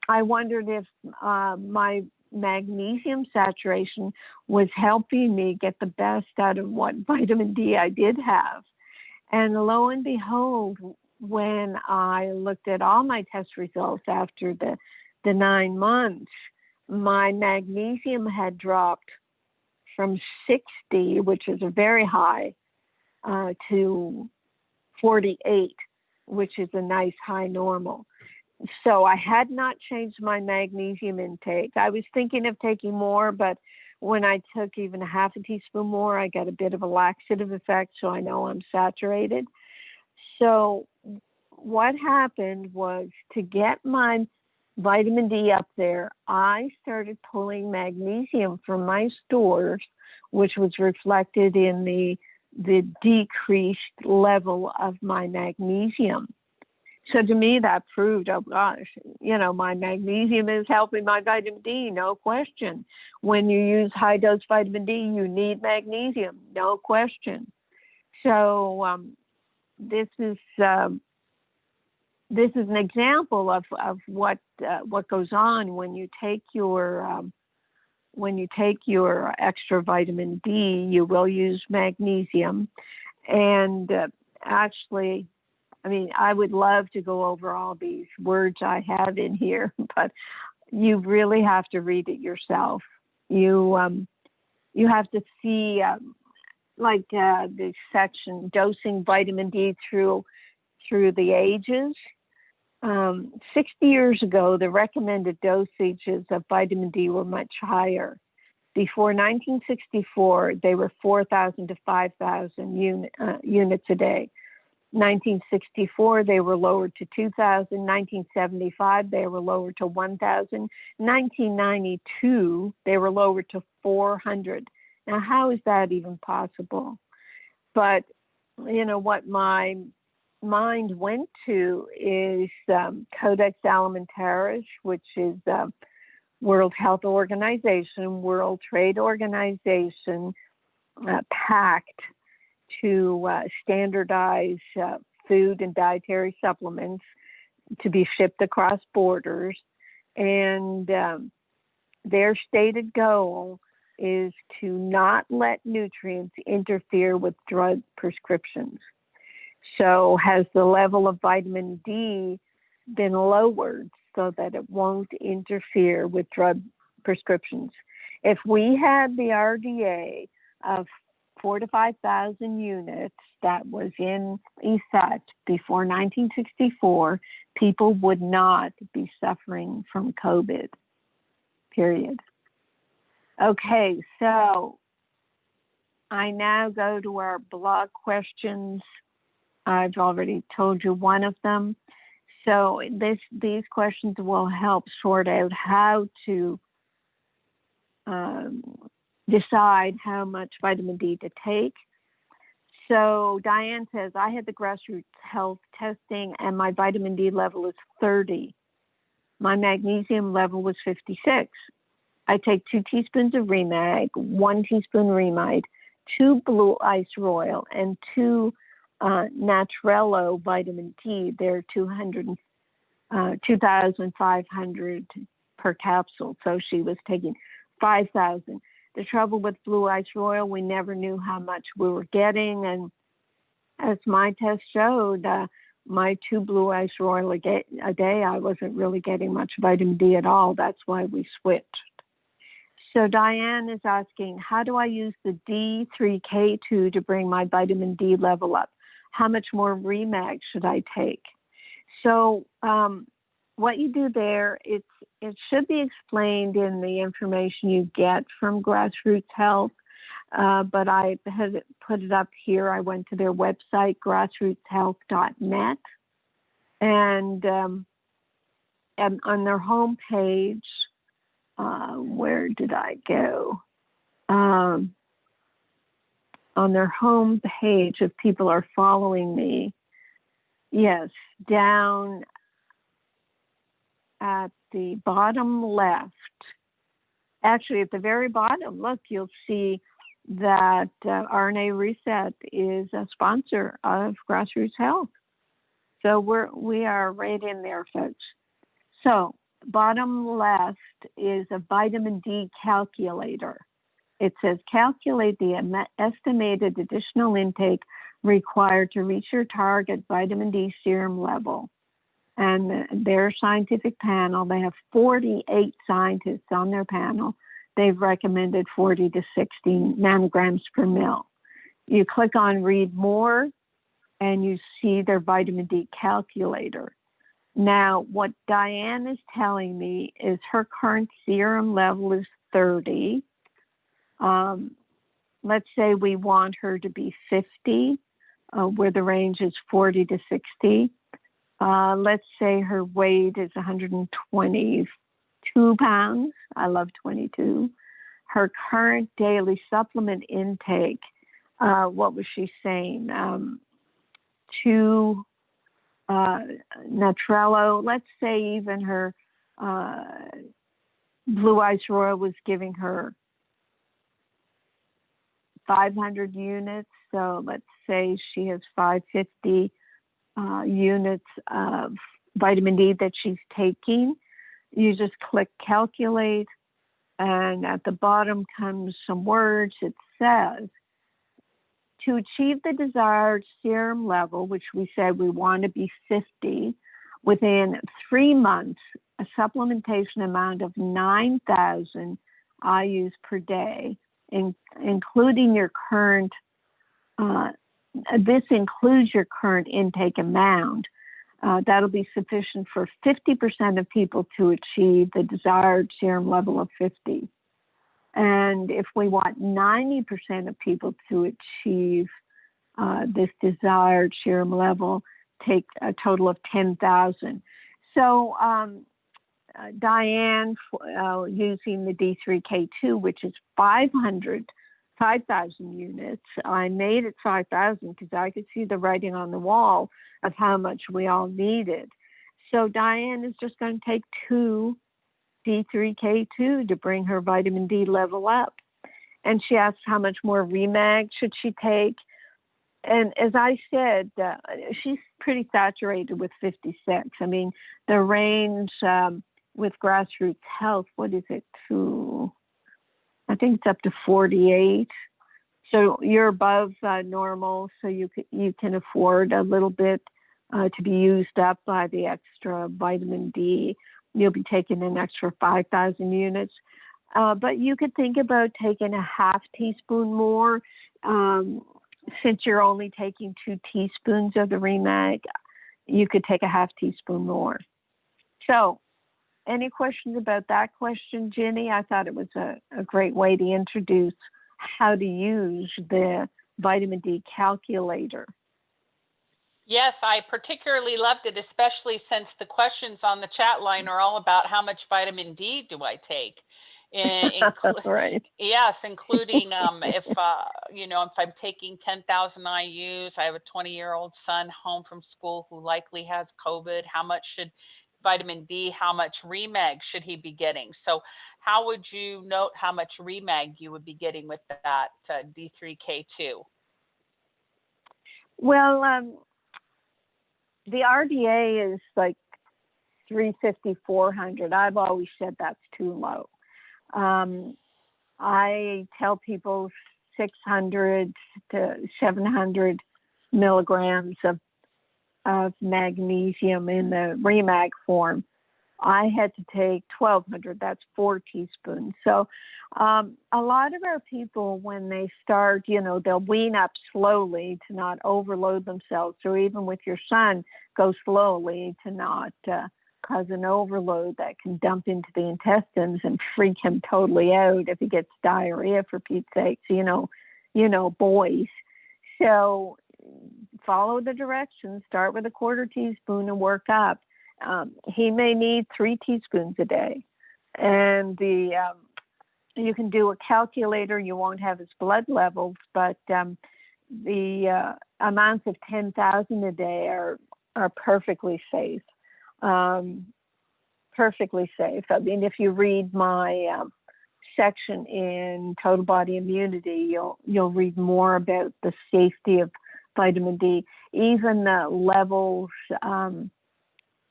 Speaker 5: I wondered if my magnesium saturation was helping me get the best out of what vitamin D I did have. And lo and behold, when I looked at all my test results after the 9 months, my magnesium had dropped from 60, which is a very high, to 48, which is a nice high normal. So I had not changed my magnesium intake. I was thinking of taking more, but when I took even a half a teaspoon more, I got a bit of a laxative effect, so I know I'm saturated. So what happened was, to get my vitamin D up there, I started pulling magnesium from my stores, which was reflected in the decreased level of my magnesium. So to me, that proved, oh gosh, my magnesium is helping my vitamin D, no question. When you use high dose vitamin D, you need magnesium, no question. So this is this is an example of what goes on when you take your extra vitamin D. You will use magnesium, and actually, I mean, I would love to go over all these words I have in here, but you really have to read it yourself. You have to see the section dosing vitamin D through the ages. 60 years ago, the recommended dosages of vitamin D were much higher. Before 1964, they were 4,000 to 5,000 units a day. 1964, they were lowered to 2,000. 1975, they were lowered to 1,000. 1992, they were lowered to 400. Now, how is that even possible? But, what my mind went to is Codex Alimentarius, which is World Health Organization, World Trade Organization, pact to standardize food and dietary supplements to be shipped across borders. And their stated goal is to not let nutrients interfere with drug prescriptions. So has the level of vitamin D been lowered so that it won't interfere with drug prescriptions? If we had the RDA of 4,000 to 5,000 units that was in effect before 1964, people would not be suffering from COVID, period. Okay, so I now go to our blog questions. I've already told you one of them. So these questions will help sort out how to decide how much vitamin D to take. So Diane says, I had the grassroots health testing and my vitamin D level is 30. My magnesium level was 56. I take 2 teaspoons of Remag, 1 teaspoon Remide, 2 Blue Ice Royal, and 2 Naturello vitamin D. They're 2,500 per capsule. So she was taking 5,000. The trouble with Blue Ice Royal, we never knew how much we were getting. And as my test showed, my 2 Blue Ice Royal a day, I wasn't really getting much vitamin D at all. That's why we switched. So Diane is asking, how do I use the D3K2 to bring my vitamin D level up? How much more Remag should I take? So what you do there, it should be explained in the information you get from Grassroots Health, but I had put it up here. I went to their website, grassrootshealth.net, and on their homepage, where did I go? On their home page, if people are following me, yes, down at the bottom left, actually at the very bottom, look, you'll see that RNA Reset is a sponsor of Grassroots Health. So we are right in there, folks. So bottom left is a vitamin D calculator. It says calculate the estimated additional intake required to reach your target vitamin D serum level. And their scientific panel, they have 48 scientists on their panel. They've recommended 40 to 60 nanograms per mil. You click on read more and you see their vitamin D calculator. Now, what Diane is telling me is her current serum level is 30. Let's say we want her to be 50, where the range is 40 to 60. Let's say her weight is 122 pounds. I love 22. Her current daily supplement intake, what was she saying? 2 Naturello. Let's say even her Blue Ice Royal was giving her 500 units. So let's say she has 550 units of vitamin D that she's taking. You just click calculate, and at the bottom comes some words. It says, to achieve the desired serum level, which we said we want to be 50, within 3 months, a supplementation amount of 9,000 IUs per day, including your current, this includes your current intake amount. That'll be sufficient for 50% of people to achieve the desired serum level of 50. And if we want 90% of people to achieve this desired serum level, take a total of 10,000. So Diane, using the D3K2, which is 5,000 units, I made it 5,000 because I could see the writing on the wall of how much we all needed. So Diane is just going to take 2 D3K2 to bring her vitamin D level up. And she asks how much more Remag should she take. And as I said, she's pretty saturated with 56. I mean, the range with Grassroots Health, what is it, to, I think it's up to 48. So you're above normal, so you can afford a little bit to be used up by the extra vitamin D. You'll be taking an extra 5,000 units. But you could think about taking a half teaspoon more. Since you're only taking 2 teaspoons of the Remag, you could take a half teaspoon more. So any questions about that question, Ginny? I thought it was a great way to introduce how to use the vitamin D calculator.
Speaker 4: Yes, I particularly loved it, especially since the questions on the chat line are all about how much vitamin D do I take?
Speaker 5: Right.
Speaker 4: Yes, including if I'm taking 10,000 IUs, I have a 20-year-old son home from school who likely has COVID. How much should vitamin D, how much Remag should he be getting? So how would you note how much Remag you would be getting with that D3K2?
Speaker 5: Well, the RDA is like 350, 400. I've always said that's too low. I tell people 600 to 700 milligrams of magnesium in the Remag form. I had to take 1,200. That's 4 teaspoons. So a lot of our people, when they start, they'll wean up slowly to not overload themselves, or even with your son, go slowly to not cause an overload that can dump into the intestines and freak him totally out if he gets diarrhea, for Pete's sake. Boys. So follow the directions, start with a 1/4 teaspoon and work up. He may need 3 teaspoons a day. And you can do a calculator. You won't have his blood levels, but the amounts of 10,000 a day are perfectly safe. Perfectly safe. I mean, if you read my section in Total Body Immunity, you'll read more about the safety of vitamin D. Even the levels,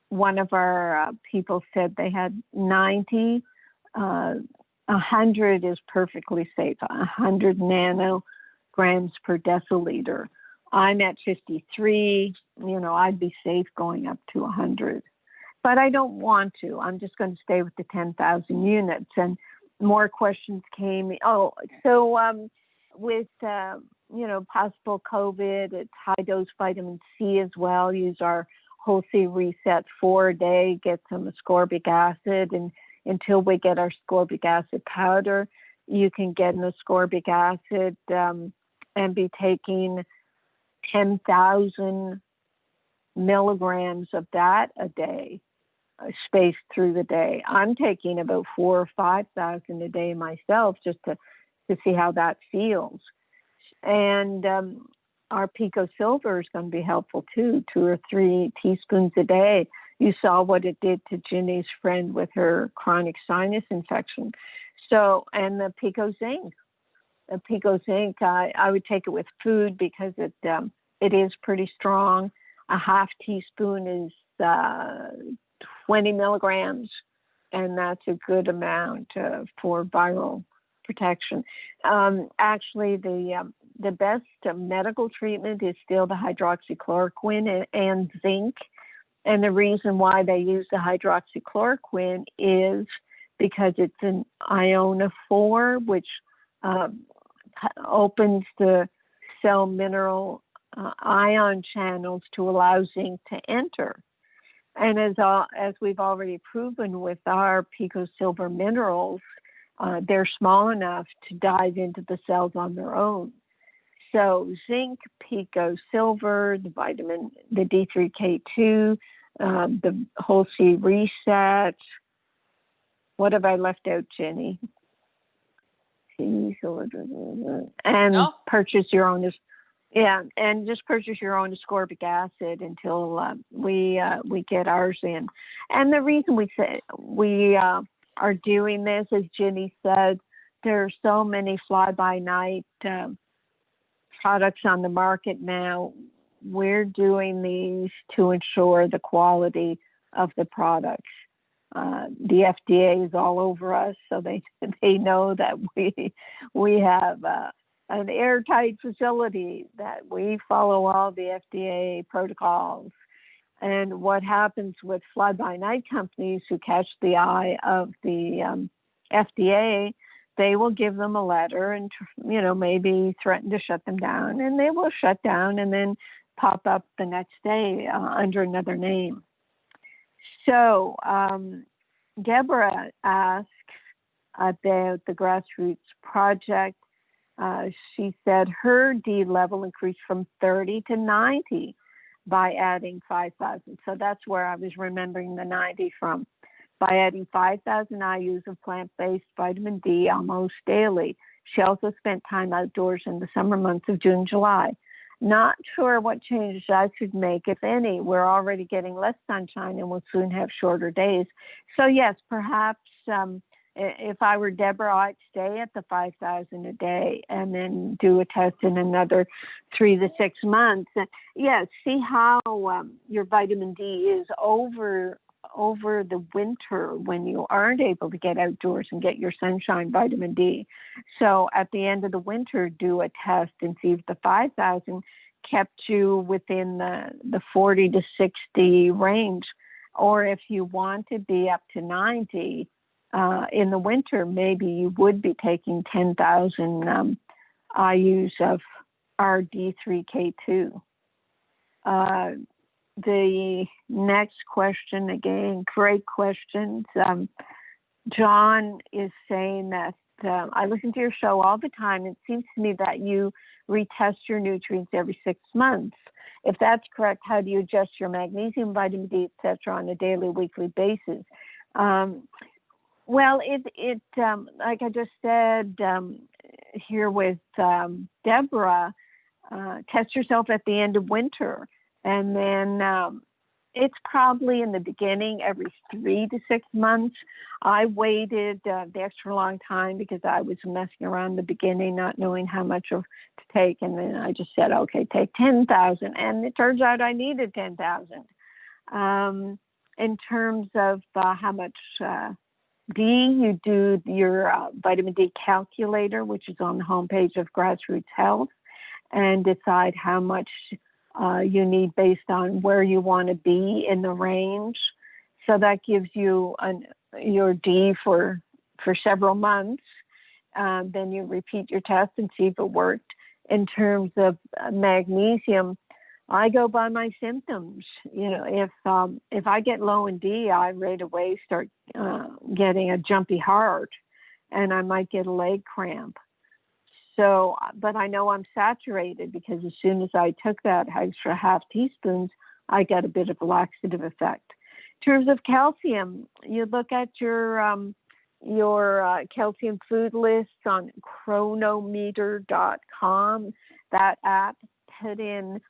Speaker 5: one of our people said they had 90. 100 is perfectly safe. 100 nanograms per deciliter. I'm at 53. I'd be safe going up to 100. But I don't want to. I'm just going to stay with the 10,000 units. And more questions came. Oh, so with, possible COVID, it's high-dose vitamin C as well. Use our Whole C Reset 4 a day, get some ascorbic acid. And until we get our ascorbic acid powder, you can get an ascorbic acid and be taking 10,000 milligrams of that a day, spaced through the day. I'm taking about 4,000 or 5,000 a day myself, just to see how that feels. And our Pico Silver is going to be helpful too, 2 or 3 teaspoons a day. You saw what it did to Ginny's friend with her chronic sinus infection. So, and the Pico Zinc. The Pico Zinc, I would take it with food because it is pretty strong. A half teaspoon 20 milligrams, and that's a good amount for viral protection. Actually, the best medical treatment is still the hydroxychloroquine and zinc. And the reason why they use the hydroxychloroquine is because it's an ionophore, which opens the cell mineral ion channels to allow zinc to enter. And as we've already proven with our Pico Silver minerals, they're small enough to dive into the cells on their own. So zinc, Pico Silver, the D3K2, the whole C reset. What have I left out, Jenny? And
Speaker 4: No.
Speaker 5: purchase your own. Yeah, and just purchase your own ascorbic acid until we get ours in. And the reason we are doing this, as Jenny said, there are so many fly-by-night products on the market now. We're doing these to ensure the quality of the products. The FDA is all over us, so they know that we have an airtight facility, that we follow all the FDA protocols. And what happens with fly-by-night companies who catch the eye of the FDA, they will give them a letter and, maybe threaten to shut them down, and they will shut down and then pop up the next day under another name. So Deborah asks about the Grassroots Project. She said her D level increased from 30 to 90 by adding 5,000. So that's where I was remembering the 90 from. By adding 5,000 IUs of plant-based vitamin D almost daily. She also spent time outdoors in the summer months of June, July. Not sure what changes I should make, if any. We're already getting less sunshine and we'll soon have shorter days. So yes, perhaps if I were Deborah, I'd stay at the 5,000 a day and then do a test in another 3 to 6 months. And yes, see how your vitamin D is over the winter when you aren't able to get outdoors and get your sunshine vitamin D. So at the end of the winter, do a test and see if the 5,000 kept you within the 40 to 60 range. Or if you want to be up to 90 in the winter, maybe you would be taking 10,000 IUs of RD3K2. The next question, again, great questions. John is saying that I listen to your show all the time. It seems to me that you retest your nutrients every 6 months. If that's correct, how do you adjust your magnesium, vitamin D, etc., on a daily, weekly basis? Well, it like I just said here with Deborah, test yourself at the end of winter. And then it's probably in the beginning every 3 to 6 months. I waited the extra long time because I was messing around in the beginning, not knowing how much to take. And then I just said, okay, take 10,000. And it turns out I needed 10,000. In terms of how much D, you do your vitamin D calculator, which is on the homepage of Grassroots Health, and decide how much you need based on where you want to be in the range. So that gives you your D for several months. Then you repeat your test and see if it worked. In terms of magnesium, I go by my symptoms. If I get low in D, I right away start getting a jumpy heart, and I might get a leg cramp. So, but I know I'm saturated because as soon as I took that extra half teaspoons, I got a bit of a laxative effect. In terms of calcium, you look at your calcium food lists on chronometer.com. That app, put in,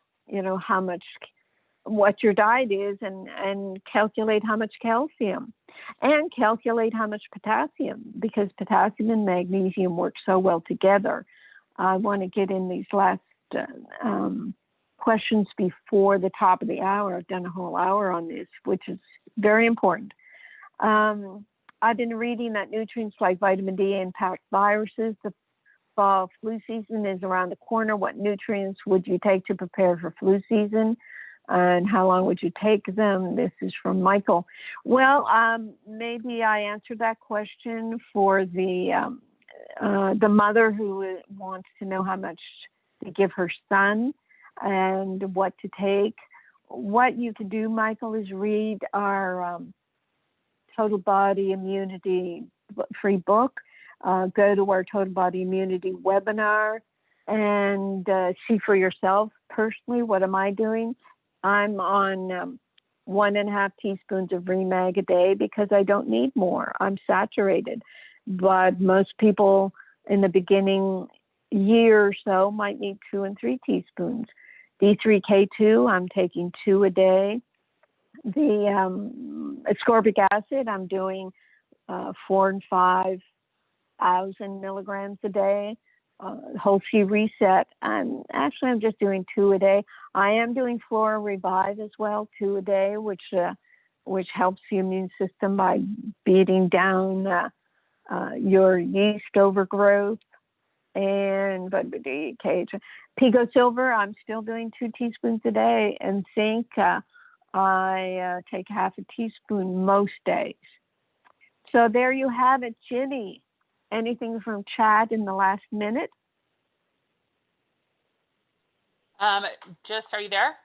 Speaker 5: how much, what your diet is, and calculate how much calcium, and calculate how much potassium, because potassium and magnesium work so well together. I want to get in these last questions before the top of the hour. I've done a whole hour on this, which is very important. I've been reading that nutrients like vitamin D impact viruses. The fall flu season is around the corner. What nutrients would you take to prepare for flu season? And how long would you take them? This is from Michael. Well, maybe I answered that question for the mother who wants to know how much to give her son and what to take. What you can do, Michael, is read our Total Body Immunity free book. Go to our Total Body Immunity webinar and see for yourself personally, what am I doing? I'm on 1.5 teaspoons of Remag a day because I don't need more. I'm saturated. But most people in the beginning year or so might need 2 and 3 teaspoons. D3K2, I'm taking 2 a day. The ascorbic acid, I'm doing 4 and 5,000 milligrams a day. Whole Sea Reset, I'm just doing 2 a day. I am doing Flora Revive as well, 2 a day, which helps the immune system by beating down your yeast overgrowth. And vitamin D, Pico Silver, I'm still doing 2 teaspoons a day. And zinc, I take half a teaspoon most days. So there you have it, Ginny. Anything from chat in the last minute?
Speaker 4: Are you there?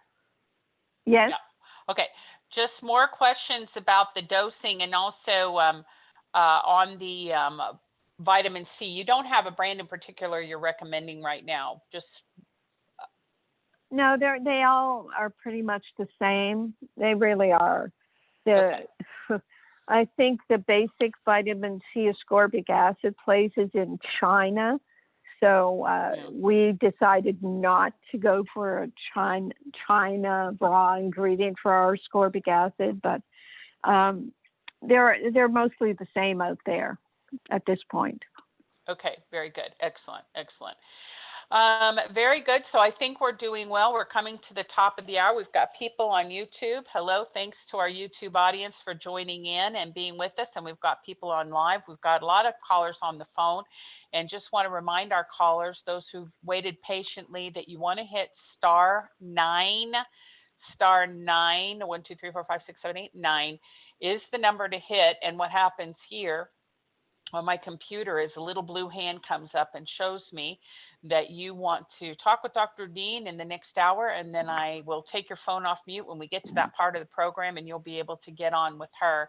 Speaker 5: Yes.
Speaker 4: Yeah. Okay. Just more questions about the dosing and also on the vitamin C. You don't have a brand in particular you're recommending right now. Just
Speaker 5: No, they all are pretty much the same. They really are.
Speaker 4: okay.
Speaker 5: I think the basic vitamin C ascorbic acid place is in China. So we decided not to go for a China raw ingredient for our ascorbic acid, but they're mostly the same out there at this point.
Speaker 4: Okay, very good. Excellent, excellent. Very good. So I think we're doing well. We're coming to the top of the hour. We've got people on YouTube. Hello, thanks to our YouTube audience for joining in and being with us. And we've got people on live. We've got a lot of callers on the phone. And just want to remind our callers, those who've waited patiently, that you want to hit *9. *9, 1, 2, 3, 4, 5, 6, 7, 8, 9 is the number to hit. And what happens here on my computer is a little blue hand comes up and shows me that you want to talk with Dr. Dean in the next hour, and then I will take your phone off mute when we get to that part of the program, and you'll be able to get on with her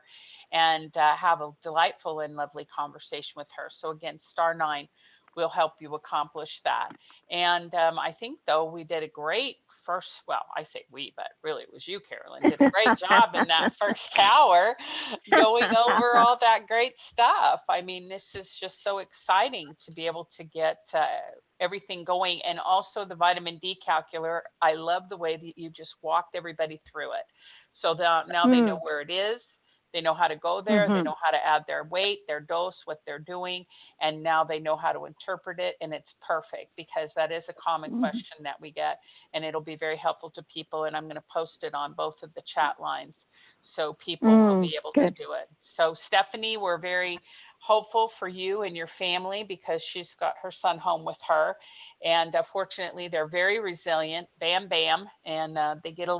Speaker 4: and have a delightful and lovely conversation with her. So again, *9 will help you accomplish that. And I think, though, we did a great first, well, I say we, but really it was you, Carolyn, did a great job in that first hour going over all that great stuff. I mean, this is just so exciting to be able to get everything going. And also the vitamin D calculator. I love the way that you just walked everybody through it. So now they know where it is. They know how to go there. They know how to add their weight, their dose, what they're doing. And now they know how to interpret it. And it's perfect because that is a common question that we get. And it'll be very helpful to people. And I'm going to post it on both of the chat lines so people will be able to do it. So Stephanie, we're very hopeful for you and your family because she's got her son home with her. And fortunately, they're very resilient, bam, bam. And they get a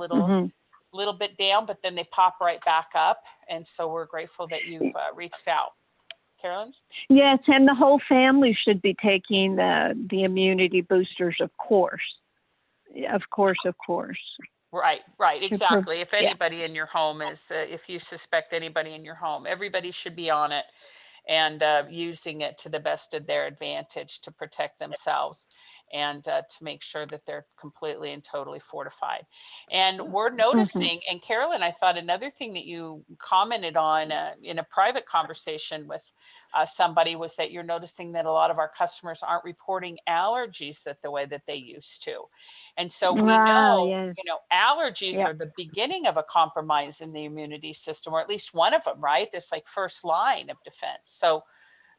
Speaker 4: little bit down, but then they pop right back up. And so we're grateful that you've reached out. Carolyn?
Speaker 5: Yes, and the whole family should be taking the immunity boosters, of course. Of course.
Speaker 4: Right, exactly. If anybody in your home is, if you suspect anybody in your home, everybody should be on it and using it to the best of their advantage to protect themselves and to make sure that they're completely and totally fortified. And we're noticing, and Carolyn, I thought another thing that you commented on in a private conversation with somebody was that you're noticing that a lot of our customers aren't reporting allergies the way that they used to. And so we know, allergies are the beginning of a compromise in the immunity system, or at least one of them, right? This like first line of defense. So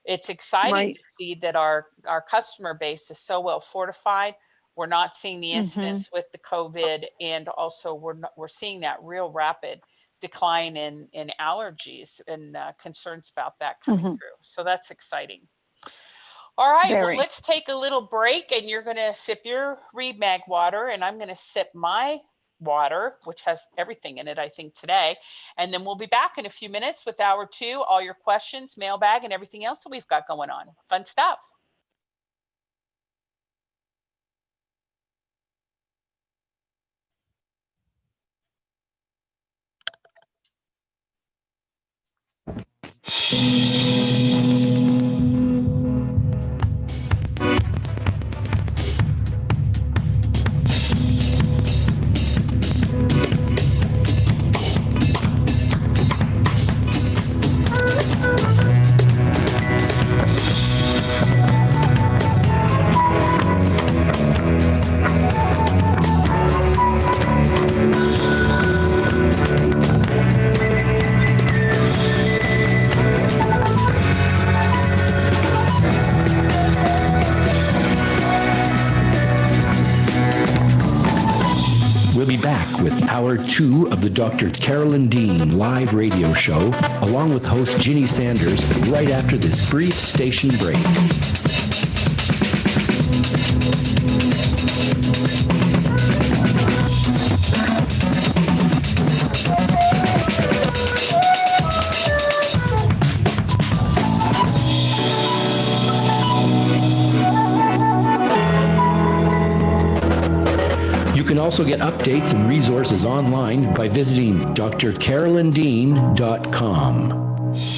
Speaker 4: it's exciting to see that our customer base is so well fortified. We're not seeing the incidence with the COVID, and also we're seeing that real rapid decline in allergies and concerns about that coming through. So that's exciting. All right, well, let's take a little break, and you're going to sip your Reed Mag water, and I'm going to sip my water, which has everything in it, I think, today. And then we'll be back in a few minutes with hour 2, all your questions, mailbag, and everything else that we've got going on. Fun stuff.
Speaker 3: We'll be back with hour 2 of the Dr. Carolyn Dean live radio show, along with host Ginny Sanders, right after this brief station break. You can also get updates and resources online by visiting drcarolyndean.com.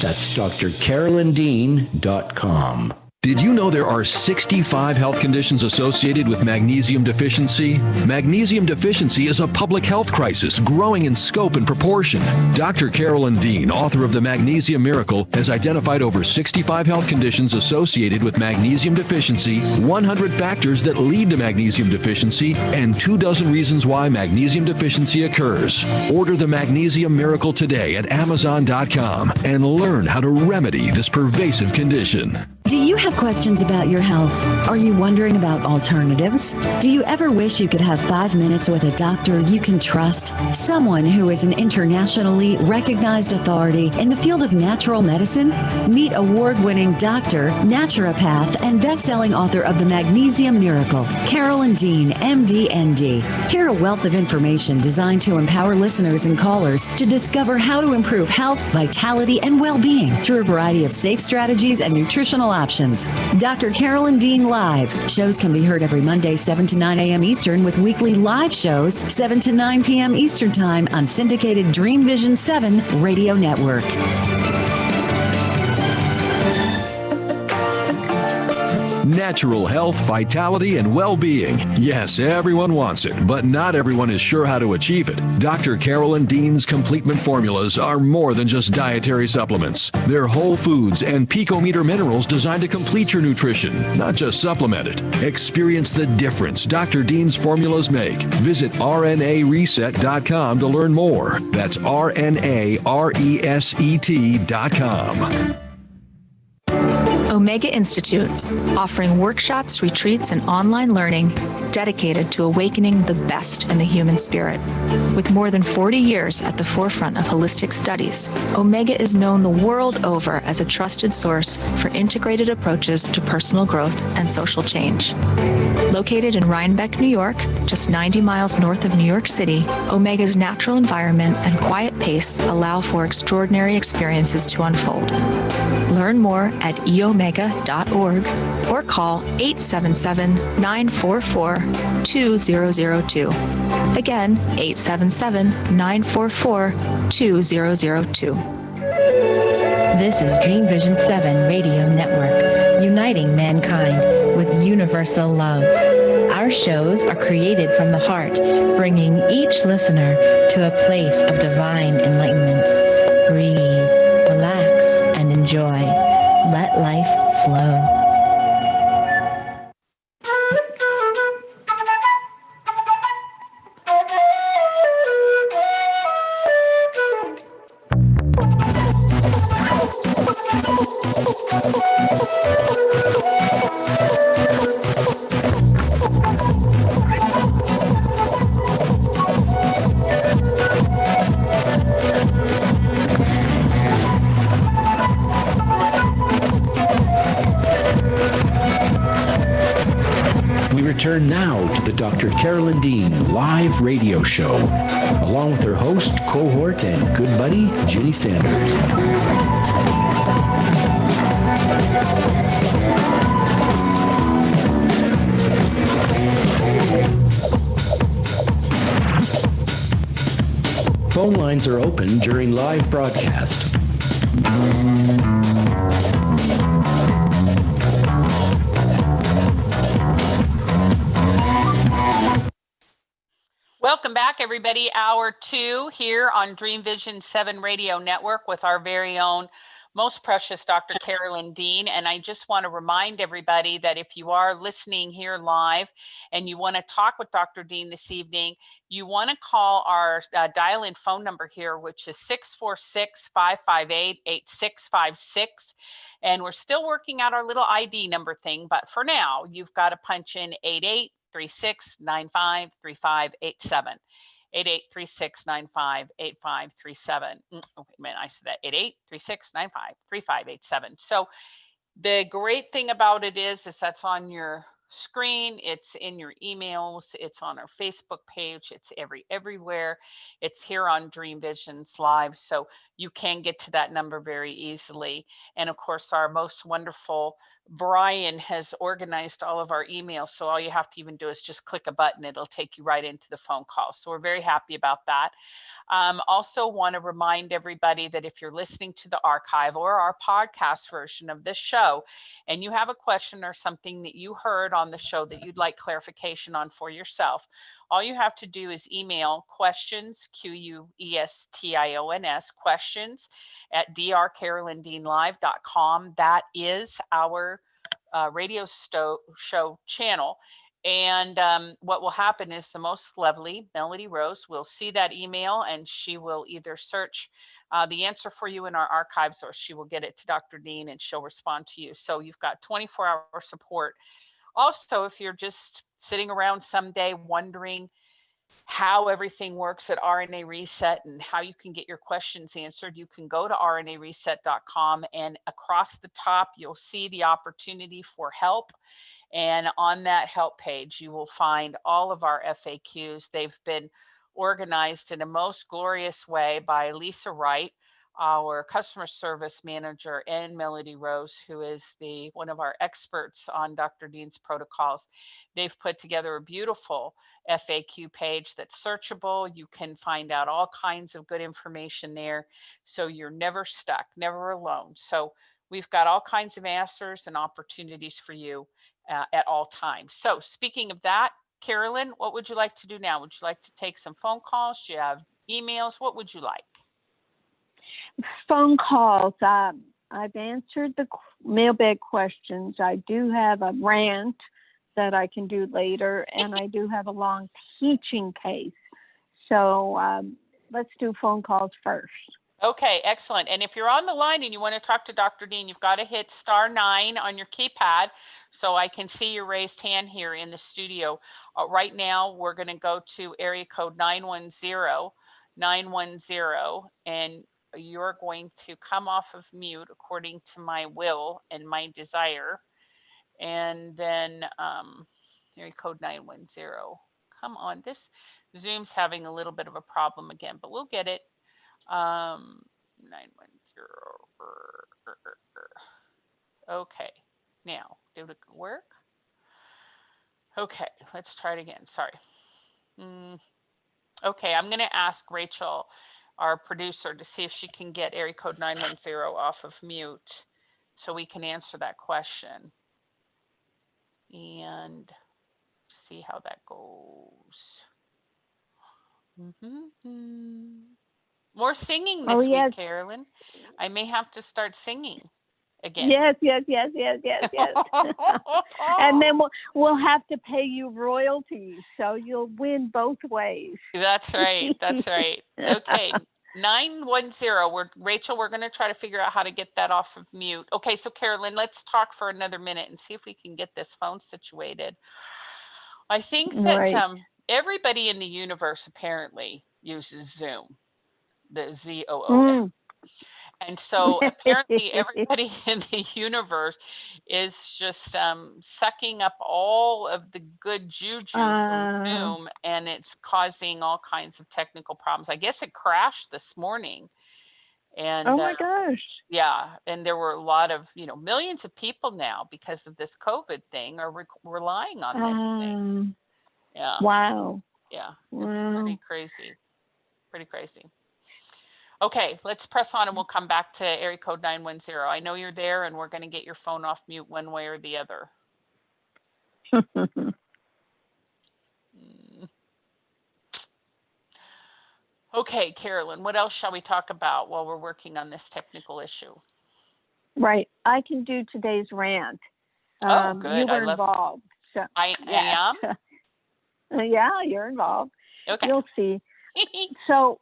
Speaker 3: That's drcarolyndean.com.
Speaker 6: Did you know there are 65 health conditions associated with magnesium deficiency? Magnesium deficiency is a public health crisis growing in scope and proportion. Dr. Carolyn Dean, author of The Magnesium Miracle, has identified over 65 health conditions associated with magnesium deficiency, 100 factors that lead to magnesium deficiency, and 24 reasons why magnesium deficiency occurs. Order The Magnesium Miracle today at Amazon.com and learn how to remedy this pervasive condition.
Speaker 7: Do you have questions about your health? Are you wondering about alternatives? Do you ever wish you could have 5 minutes with a doctor you can trust? Someone who is an internationally recognized authority in the field of natural medicine? Meet award-winning doctor, naturopath, and best-selling author of The Magnesium Miracle, Carolyn Dean, MD, ND. Hear a wealth of information designed to empower listeners and callers to discover how to improve health, vitality, and well-being through a variety of safe strategies and nutritional options. Dr. Carolyn Dean Live. Shows can be heard every Monday, 7 to 9 a.m. Eastern, with weekly live shows, 7 to 9 p.m. Eastern Time on syndicated Dream Vision 7 radio network.
Speaker 6: Natural health, vitality, and well-being. Yes, everyone wants it, but not everyone is sure how to achieve it. Dr. Carolyn Dean's Completement Formulas are more than just dietary supplements. They're whole foods and picometer minerals designed to complete your nutrition, not just supplement it. Experience the difference Dr. Dean's formulas make. Visit RNAreset.com to learn more. That's RNARESET.com.
Speaker 8: Omega Institute, offering workshops, retreats, and online learning dedicated to awakening the best in the human spirit. With more than 40 years at the forefront of holistic studies, Omega is known the world over as a trusted source for integrated approaches to personal growth and social change. Located in Rhinebeck, New York, just 90 miles north of New York City, Omega's natural environment and quiet pace allow for extraordinary experiences to unfold. Learn more at eomega.org or call 877-944-2002. Again, 877-944-2002.
Speaker 9: This is Dream Vision 7 Radio Network, uniting mankind with universal love. Our shows are created from the heart, bringing each listener to a place of divine enlightenment. Breathe, relax, and enjoy. Let life flow.
Speaker 3: return now to the Dr. Carolyn Dean live radio show, along with her host, cohort, and good buddy, Ginny Sanders. Phone lines are open during live broadcast.
Speaker 4: Welcome back, everybody. Hour 2 here on Dream Vision 7 Radio Network with our very own most precious Dr. Carolyn Dean. And I just want to remind everybody that if you are listening here live and you want to talk with Dr. Dean this evening, you want to call our dial-in phone number here, which is 646-558-8656. And we're still working out our little ID number thing, but for now, you've got to punch in 8836953587. 8836958537. Wait a minute, I said that. 8836953587. So the great thing about it is that's on your screen, it's in your emails, it's on our Facebook page, it's everywhere. It's here on Dream Visions Live, so you can get to that number very easily. And of course, our most wonderful Brian has organized all of our emails, so all you have to even do is just click a button. It'll take you right into the phone call. So we're very happy about that. Also want to remind everybody that if you're listening to the archive or our podcast version of this show, and you have a question or something that you heard on the show that you'd like clarification on for yourself, all you have to do is email questions, questions, questions at drcarolyndeanlive.com. That is our radio show channel. And what will happen is the most lovely Melody Rose will see that email, and she will either search the answer for you in our archives, or she will get it to Dr. Dean and she'll respond to you. So you've got 24-hour support. Also, if you're just sitting around someday wondering how everything works at RNA Reset and how you can get your questions answered, you can go to rnareset.com, and across the top, you'll see the opportunity for help. And on that help page, you will find all of our FAQs. They've been organized in a most glorious way by Lisa Wright, our customer service manager, and Melody Rose, who is one of our experts on Dr. Dean's protocols. They've put together a beautiful FAQ page that's searchable. You can find out all kinds of good information there, so you're never stuck, never alone. So we've got all kinds of answers and opportunities for you at all times. So speaking of that, Carolyn, what would you like to do now? Would you like to take some phone calls? Do you have emails? What would you like?
Speaker 5: Phone calls. I've answered the mailbag questions. I do have a rant that I can do later, and I do have a long teaching case. So let's do phone calls first.
Speaker 4: Okay, excellent. And if you're on the line and you want to talk to Dr. Dean, you've got to hit *9 on your keypad so I can see your raised hand here in the studio. Right now, we're going to go to area code 910, and you're going to come off of mute according to my will and my desire. And then area code 910. Come on, this Zoom's having a little bit of a problem again, but we'll get it. 910. Okay, now did it work? Okay, let's try it again. Sorry. Okay, I'm going to ask Rachel, our producer, to see if she can get area code 910 off of mute so we can answer that question and see how that goes. More singing this week, Carolyn. I may have to start singing again.
Speaker 5: Yes. And then we'll have to pay you royalties, so you'll win both ways.
Speaker 4: That's right. That's right. Okay. 910. Rachel, we're going to try to figure out how to get that off of mute. Okay, so Carolyn, let's talk for another minute and see if we can get this phone situated. I think that everybody in the universe apparently uses Zoom, the ZOOM. And so apparently everybody in the universe is just sucking up all of the good juju from Zoom, and it's causing all kinds of technical problems. I guess it crashed this morning. And
Speaker 5: oh my gosh.
Speaker 4: yeah, and there were a lot of, millions of people now because of this COVID thing are relying on this thing. Yeah.
Speaker 5: Wow.
Speaker 4: Yeah.
Speaker 5: Wow.
Speaker 4: It's pretty crazy. Pretty crazy. Okay, let's press on and we'll come back to area code 910. I know you're there and we're going to get your phone off mute one way or the other. Okay, Carolyn, what else shall we talk about while we're working on this technical issue?
Speaker 5: Right. I can do today's rant.
Speaker 4: Oh, good.
Speaker 5: You were involved. So,
Speaker 4: I am?
Speaker 5: Yeah, you're involved.
Speaker 4: Okay.
Speaker 5: You'll see. So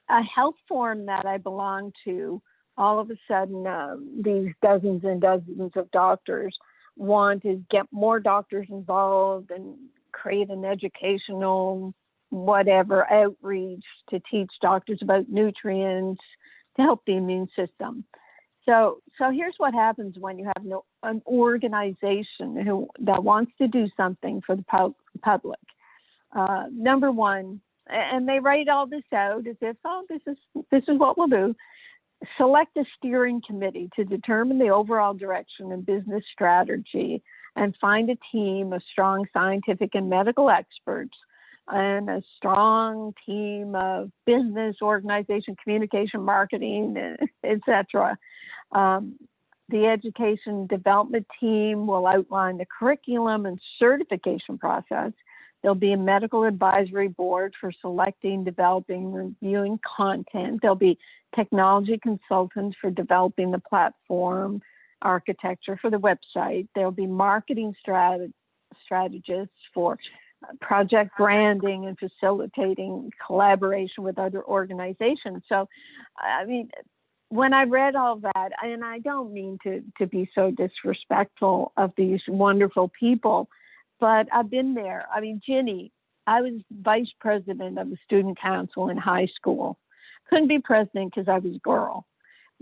Speaker 5: a health forum that I belong to, all of a sudden, these dozens and dozens of doctors want to get more doctors involved and create an educational whatever outreach to teach doctors about nutrients to help the immune system. So here's what happens when you have an organization that wants to do something for the public. Number one, and they write all this out as if, this is what we'll do. Select a steering committee to determine the overall direction and business strategy, and find a team of strong scientific and medical experts and a strong team of business, organization, communication, marketing, etc. The education development team will outline the curriculum and certification process. There'll be a medical advisory board for selecting, developing, reviewing content. There'll be technology consultants for developing the platform architecture for the website. There'll be marketing strategists for project branding and facilitating collaboration with other organizations. So, I mean, when I read all that, and I don't mean to be so disrespectful of these wonderful people, but I've been there. I mean, Ginny, I was vice president of the student council in high school. Couldn't be president because I was a girl,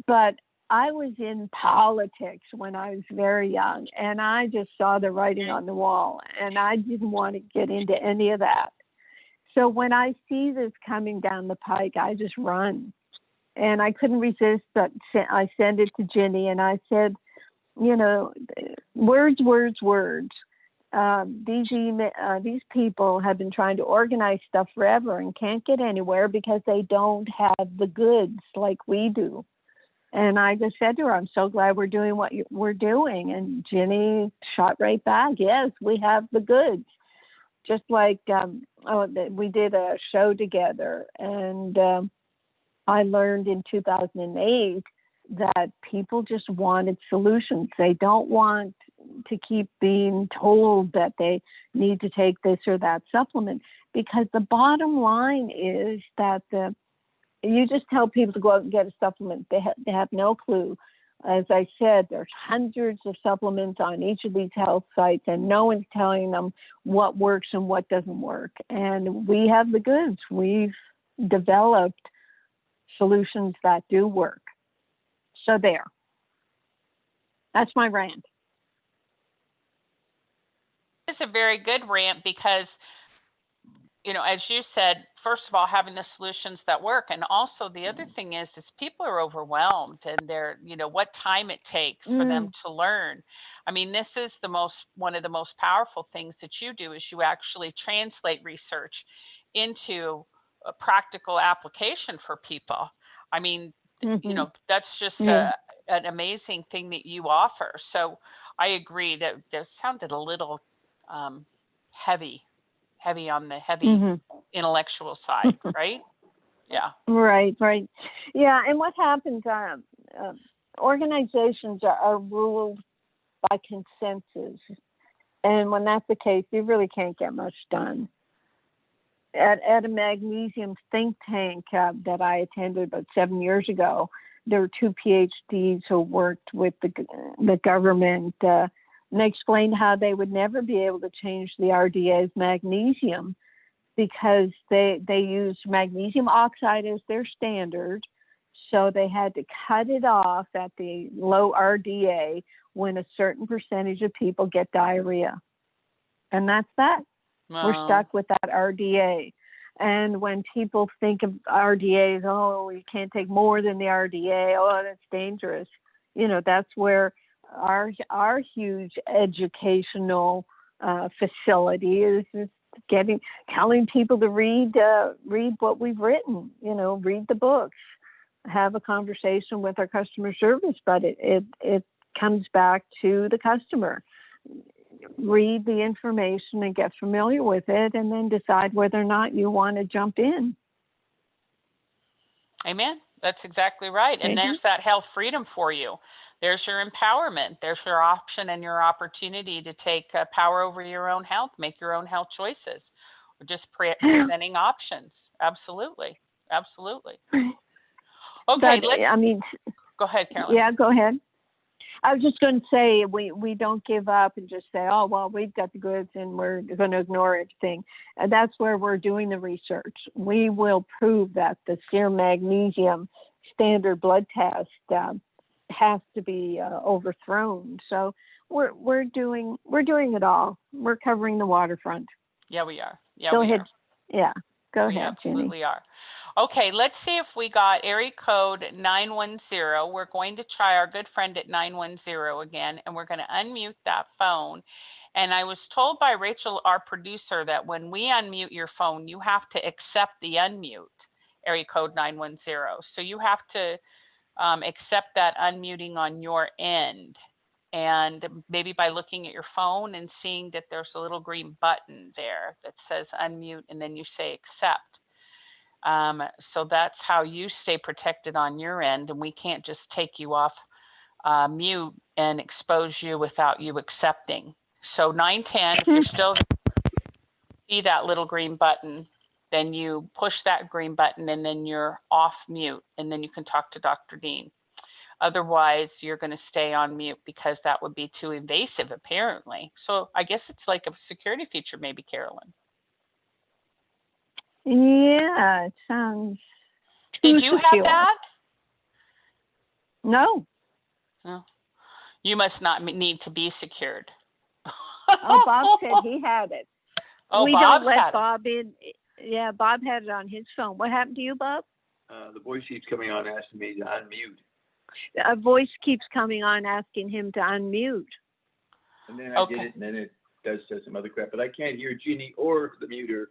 Speaker 5: but I was in politics when I was very young, and I just saw the writing on the wall, and I didn't want to get into any of that. So when I see this coming down the pike, I just run. And I couldn't resist, but I sent it to Ginny, and I said, words. These people have been trying to organize stuff forever and can't get anywhere because they don't have the goods like we do. And I just said to her, I'm so glad we're doing what we're doing. And Ginny shot right back, yes, we have the goods. Just like we did a show together, and I learned in 2008 that people just wanted solutions. They don't want to keep being told that they need to take this or that supplement, because the bottom line is that you just tell people to go out and get a supplement. They have no clue. As I said, there's hundreds of supplements on each of these health sites, and no one's telling them what works and what doesn't work. And we have the goods. We've developed solutions that do work. So there. That's my rant.
Speaker 4: It's a very good rant because, as you said, first of all, having the solutions that work. And also the other thing is people are overwhelmed, and they're, what time it takes for them to learn. I mean, this is one of the most powerful things that you do is you actually translate research into a practical application for people. I mean, that's just an amazing thing that you offer. So I agree that sounded a little heavy on the intellectual side, right? Yeah.
Speaker 5: Right. Yeah. And what happens, organizations are ruled by consensus. And when that's the case, you really can't get much done. At a magnesium think tank that I attended about 7 years ago, there were 2 PhDs who worked with the government, and they explained how they would never be able to change the RDA's magnesium because they use magnesium oxide as their standard. So they had to cut it off at the low RDA when a certain percentage of people get diarrhea. And that's that. We're stuck with that RDA. And when people think of RDAs, oh, you can't take more than the RDA, oh, that's dangerous. That's where our huge educational facility is telling people to read what we've written, read the books, have a conversation with our customer service, but it comes back to the customer. Read the information and get familiar with it, and then decide whether or not you want to jump in.
Speaker 4: Amen. That's exactly right. And there's that health freedom for you. There's your empowerment. There's your option and your opportunity to take power over your own health, make your own health choices. We're just presenting options. Absolutely. Absolutely. Okay, go ahead, Carolyn.
Speaker 5: Yeah, go ahead. I was just going to say, we don't give up and just say, oh, well, we've got the goods and we're going to ignore everything. And that's where we're doing the research. We will prove that the serum magnesium standard blood test has to be overthrown. So we're doing it all. We're covering the waterfront.
Speaker 4: Yeah, we are. Yeah,
Speaker 5: go
Speaker 4: we
Speaker 5: ahead.
Speaker 4: are.
Speaker 5: Yeah. Go
Speaker 4: we
Speaker 5: ahead,
Speaker 4: absolutely
Speaker 5: Jenny.
Speaker 4: are. Okay, let's see if we got area code 910. We're going to try our good friend at 910 again, and we're going to unmute that phone. And I was told by Rachel, our producer, that when we unmute your phone, you have to accept the unmute, area code 910. So you have to accept that unmuting on your end. And maybe by looking at your phone and seeing that there's a little green button there that says unmute, and then you say accept. So that's how you stay protected on your end, and we can't just take you off mute and expose you without you accepting. So 910, if you're still see that little green button, then you push that green button and then you're off mute, and then you can talk to Dr. Dean. Otherwise, you're going to stay on mute because that would be too invasive, apparently. So I guess it's like a security feature, maybe, Carolyn.
Speaker 5: Yeah, it sounds.
Speaker 4: Did you have that?
Speaker 5: No.
Speaker 4: Oh. You must not need to be secured.
Speaker 5: Oh, Bob said he had it.
Speaker 4: Oh,
Speaker 5: we
Speaker 4: Bob's
Speaker 5: don't let
Speaker 4: had
Speaker 5: Bob in. Yeah, Bob had it on his phone. What happened to you, Bob?
Speaker 10: The voice keeps coming on asking me to unmute.
Speaker 5: A voice keeps coming on asking him to unmute.
Speaker 10: And then I get it, and then it does some other crap. But I can't hear Jeannie or the muter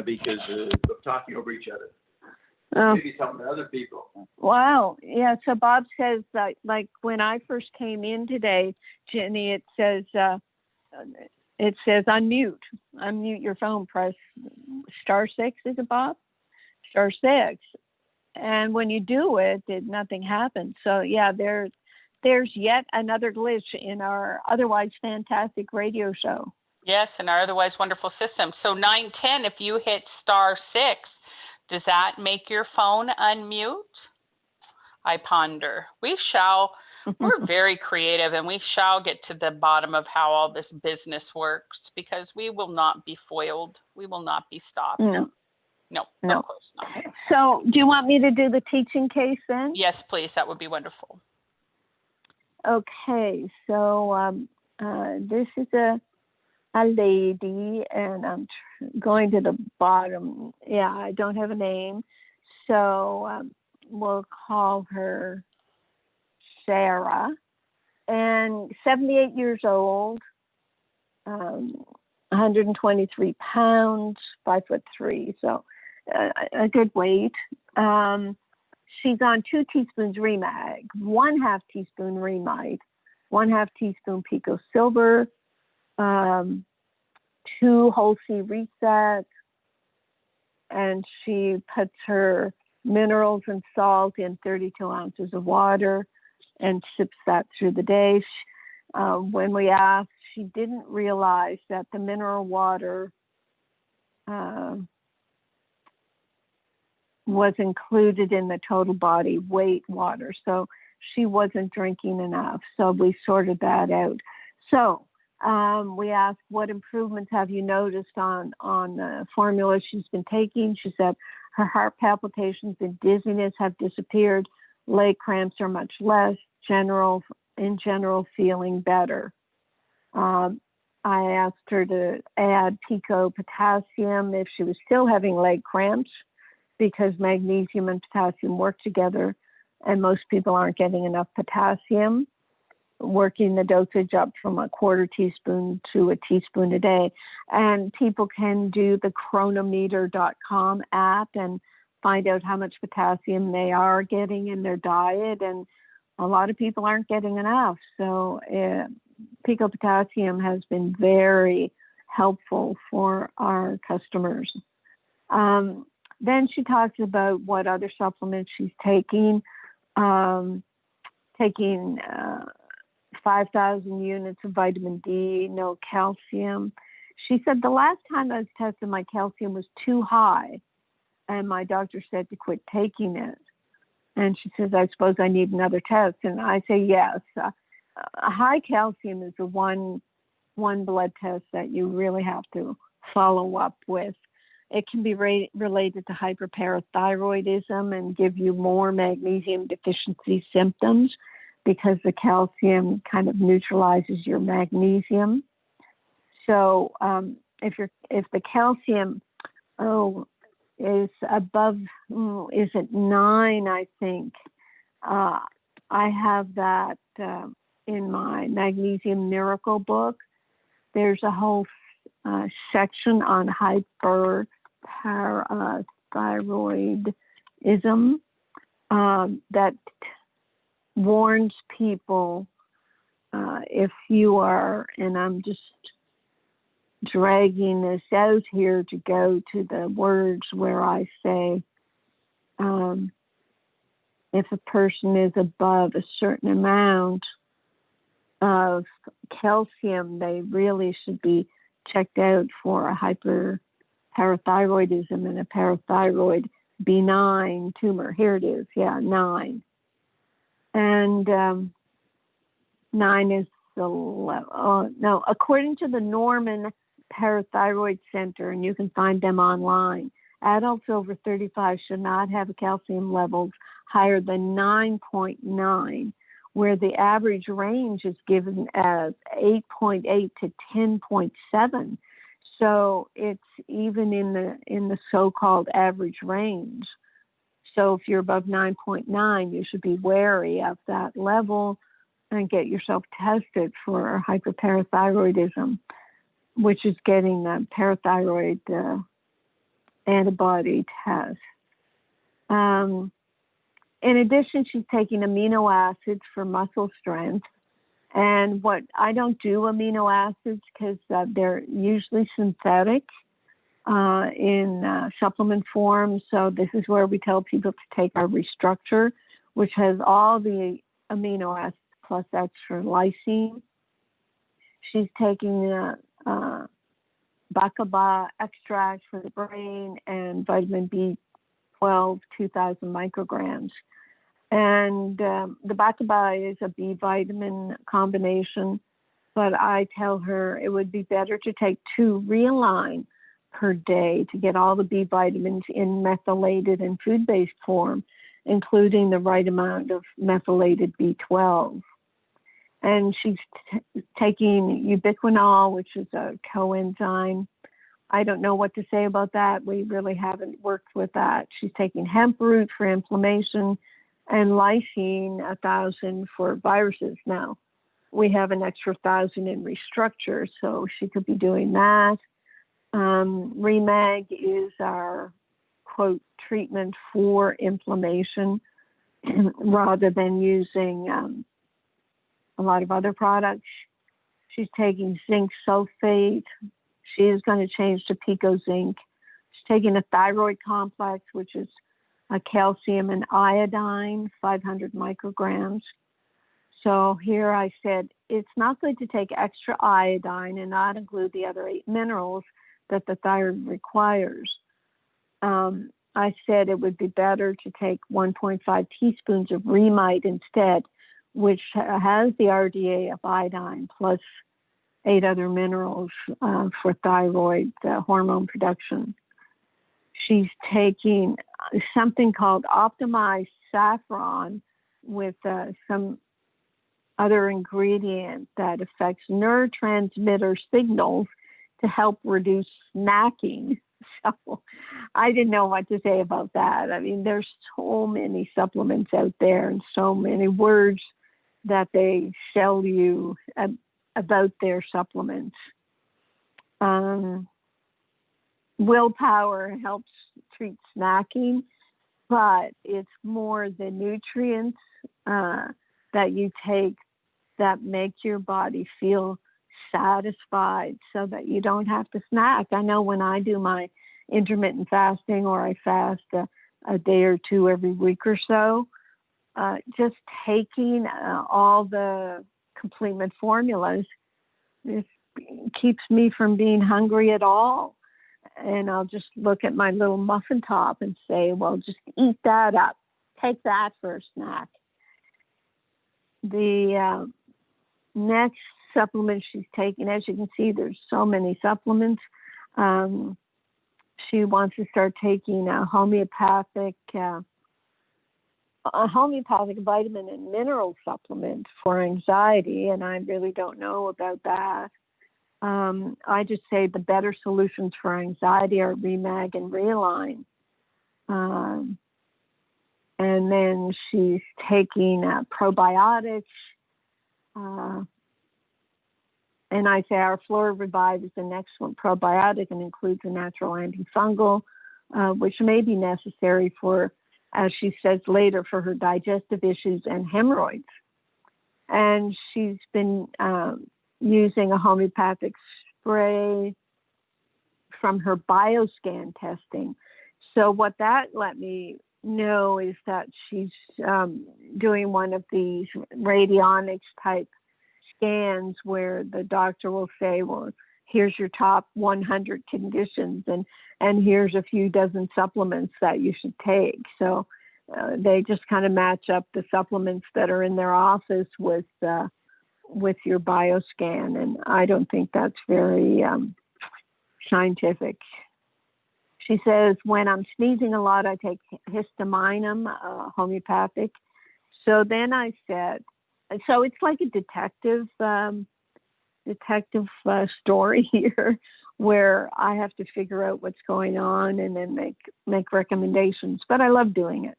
Speaker 10: because of talking over each other. Maybe some of the other people.
Speaker 5: Wow. Yeah. So Bob says that, like when I first came in today, Jenny, it says unmute. Unmute your phone. Press *6. Is it, Bob? *6. And when you do it, nothing happens. So yeah, there's yet another glitch in our otherwise fantastic radio show.
Speaker 4: Yes, in our otherwise wonderful system. So 910, if you hit *6, does that make your phone unmute? I ponder. We're very creative, and we shall get to the bottom of how all this business works, because we will not be foiled. We will not be stopped. No, of course not.
Speaker 5: So do you want me to do the teaching case then?
Speaker 4: Yes, please. That would be wonderful.
Speaker 5: Okay. So this is a lady, and I'm going to the bottom. Yeah, I don't have a name. So we'll call her Sarah, and 78 years old, 123 pounds, 5'3". So a good weight. She's on 2 teaspoons Remag, 1/2 teaspoon Remite, 1/2 teaspoon Pico Silver, 2 whole C Reset, and she puts her minerals and salt in 32 ounces of water and sips that through the day. When we asked, she didn't realize that the mineral water was included in the total body weight water. So she wasn't drinking enough. So we sorted that out. So we asked, what improvements have you noticed on the formula she's been taking? She said her heart palpitations and dizziness have disappeared. leg cramps are much less, in general feeling better. I asked her to add pico potassium if she was still having leg cramps, because magnesium and potassium work together, and most people aren't getting enough potassium, working the dosage up from a quarter teaspoon to a teaspoon a day. And people can do the chronometer.com app and find out how much potassium they are getting in their diet. And a lot of people aren't getting enough. So pico potassium has been very helpful for our customers. Then she talks about what other supplements she's taking. 5,000 units of vitamin D, no calcium. She said, the last time I was tested, my calcium was too high, and my doctor said to quit taking it. And she says, I suppose I need another test. And I say, yes. High calcium is the one blood test that you really have to follow up with. It can be related to hyperparathyroidism and give you more magnesium deficiency symptoms, because the calcium kind of neutralizes your magnesium. So if the calcium is above, is it 9? I think I have that in my Magnesium Miracle book. There's a whole section on hyperparathyroidism that warns people if you are, and I'm just dragging this out here to go to the words where I say, if a person is above a certain amount of calcium, they really should be checked out for a hyperparathyroidism and a parathyroid benign tumor. Here it is, 9. And 9 is according to the Norman Parathyroid Center, and you can find them online, adults over 35 should not have calcium levels higher than 9.9, where the average range is given as 8.8 to 10.7. So it's even in the so-called average range. So if you're above 9.9, you should be wary of that level and get yourself tested for hyperparathyroidism, which is getting the parathyroid antibody test. In addition, she's taking amino acids for muscle strength. And I don't do amino acids because they're usually synthetic in supplement form. So this is where we tell people to take our Restructure, which has all the amino acids plus extra lysine. She's taking Bacaba extract for the brain and vitamin B12, 2,000 micrograms. And the Bacaba is a B vitamin combination, but I tell her it would be better to take 2 Realign per day to get all the B vitamins in methylated and food-based form, including the right amount of methylated B12. And she's taking ubiquinol, which is a coenzyme. I don't know what to say about that. We really haven't worked with that. She's taking hemp root for inflammation and lysine, 1,000 for viruses. Now, we have an extra 1,000 in Restructure, so she could be doing that. Remag is our, quote, treatment for inflammation rather than using a lot of other products. She's taking zinc sulfate. She is going to change to Pico Zinc. She's taking a thyroid complex, which is a calcium and iodine, 500 micrograms. So here I said, it's not good to take extra iodine and not include the other 8 minerals that the thyroid requires. I said it would be better to take 1.5 teaspoons of Remite instead, which has the RDA of iodine plus 8 other minerals for thyroid hormone production. She's taking something called optimized saffron, with some other ingredient that affects neurotransmitter signals to help reduce snacking. So I didn't know what to say about that. I mean, there's so many supplements out there and so many words that they sell you about their supplements. Willpower helps treat snacking, but it's more the nutrients that you take that make your body feel satisfied so that you don't have to snack. I know when I do my intermittent fasting, or I fast a day or two every week or so, just taking all the complement formulas, it keeps me from being hungry at all. And I'll just look at my little muffin top and say, well, just eat that up. Take that for a snack. The next supplement she's taking, as you can see, there's so many supplements. She wants to start taking a homeopathic vitamin and mineral supplement for anxiety, and I really don't know about that. I just say the better solutions for anxiety are Remag and Realign. And then she's taking probiotics. And I say our Flora Revive is an excellent probiotic and includes a natural antifungal, which may be necessary for, as she says later, for her digestive issues and hemorrhoids. And she's been using a homeopathic spray from her bioscan testing. So what that let me know is that she's doing one of these radionics type scans where the doctor will say, well, here's your top 100 conditions and here's a few dozen supplements that you should take. So they just kind of match up the supplements that are in their office with your bioscan. And I don't think that's very scientific. She says, when I'm sneezing a lot, I take histamine, homeopathic. So then I said, so it's like a detective story here, where I have to figure out what's going on and then make recommendations. But I love doing it.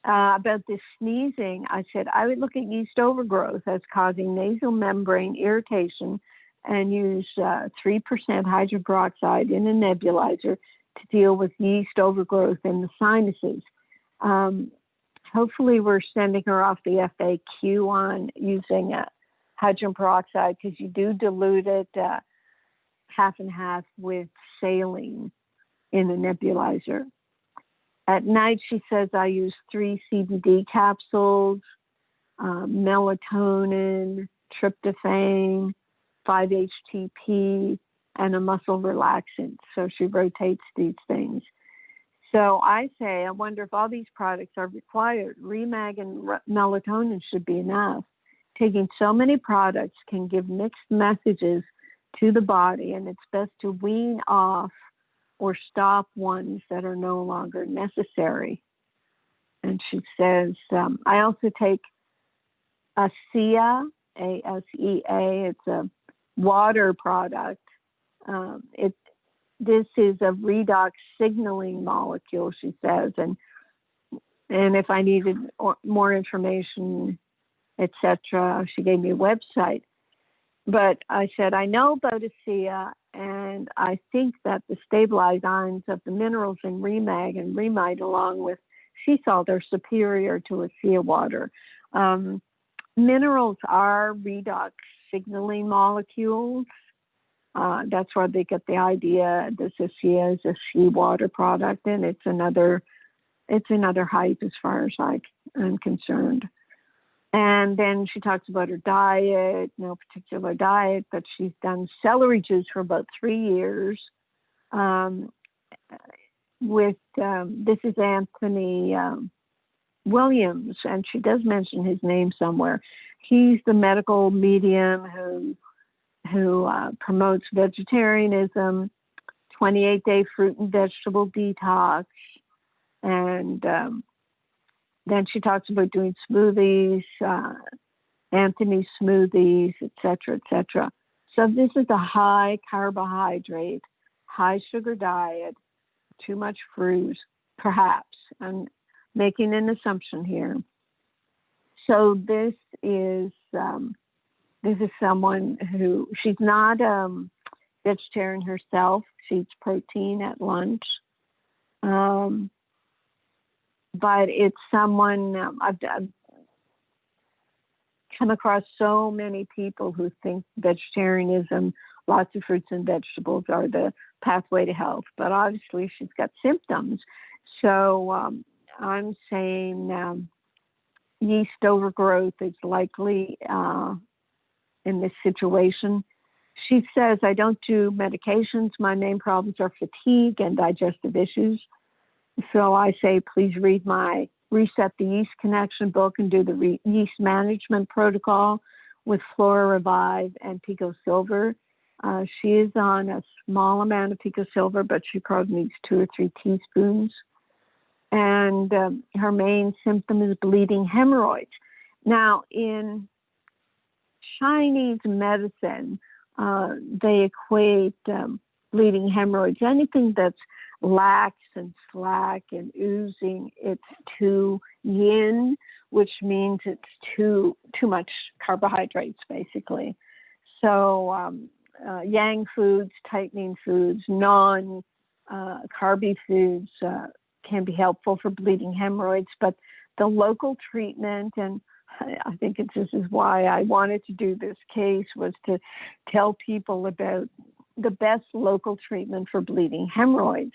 Speaker 5: About this sneezing, I said I would look at yeast overgrowth as causing nasal membrane irritation and use 3% hydrogen peroxide in a nebulizer to deal with yeast overgrowth in the sinuses. Hopefully we're sending her off the FAQ on using hydrogen peroxide, because you do dilute it half and half with saline in a nebulizer. At night, she says, I use 3 CBD capsules, melatonin, tryptophan, 5-HTP, and a muscle relaxant. So she rotates these things. So I say, I wonder if all these products are required. Remag and melatonin should be enough. Taking so many products can give mixed messages to the body, and it's best to wean off or stop ones that are no longer necessary. And she says, I also take ASEA, A-S-E-A. It's a water product. This is a redox signaling molecule, she says, and if I needed more information, etc., she gave me a website. But I said, I know about ASEA, and I think that the stabilized ions of the minerals in Remag and Remite, along with sea salt, are superior to ASEA water. Minerals are redox signaling molecules. That's where they get the idea this ASEA is a seawater product, and it's another hype as far as I'm concerned. And then she talks about her diet, no particular diet, but she's done celery juice for about 3 years. This is Anthony Williams, and she does mention his name somewhere. He's the medical medium who promotes vegetarianism, 28-day fruit and vegetable detox, and Then she talks about doing smoothies, Anthony smoothies, etc., etc. So this is a high carbohydrate, high sugar diet, too much fruit, perhaps. I'm making an assumption here. So this is someone who, she's not vegetarian herself. She eats protein at lunch. But it's someone, I've come across so many people who think vegetarianism, lots of fruits and vegetables are the pathway to health. But obviously she's got symptoms. So I'm saying yeast overgrowth is likely in this situation. She says, I don't do medications. My main problems are fatigue and digestive issues. So I say, please read my Reset the Yeast Connection book and do the yeast management protocol with Flora Revive and Pico Silver. She is on a small amount of Pico Silver, but she probably needs 2 or 3 teaspoons. And her main symptom is bleeding hemorrhoids. Now, in Chinese medicine, they equate bleeding hemorrhoids, anything that's lax and slack and oozing, it's too yin, which means it's too much carbohydrates, basically. So yang foods, tightening foods, non-carby foods can be helpful for bleeding hemorrhoids, but the local treatment, and I think this is why I wanted to do this case, was to tell people about the best local treatment for bleeding hemorrhoids.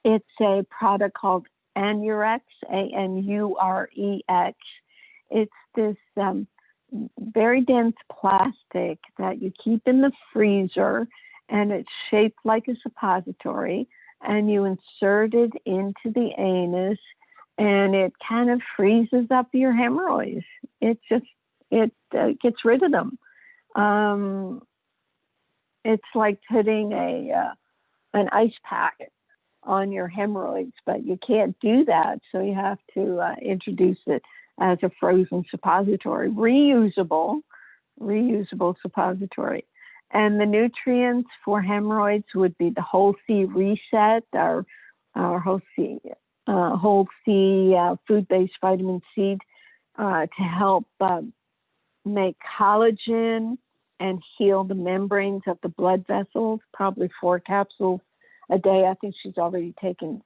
Speaker 5: It's a product called Anurex, Anurex. It's this very dense plastic that you keep in the freezer, and it's shaped like a suppository, and you insert it into the anus, and it kind of freezes up your hemorrhoids. It gets rid of them. It's like putting an ice pack on your hemorrhoids, but you can't do that, so you have to introduce it as a frozen suppository, reusable suppository. And the nutrients for hemorrhoids would be the Whole C Reset, our Whole C food-based vitamin C to help make collagen and heal the membranes of the blood vessels, probably 4 capsules a day. I think she's already taking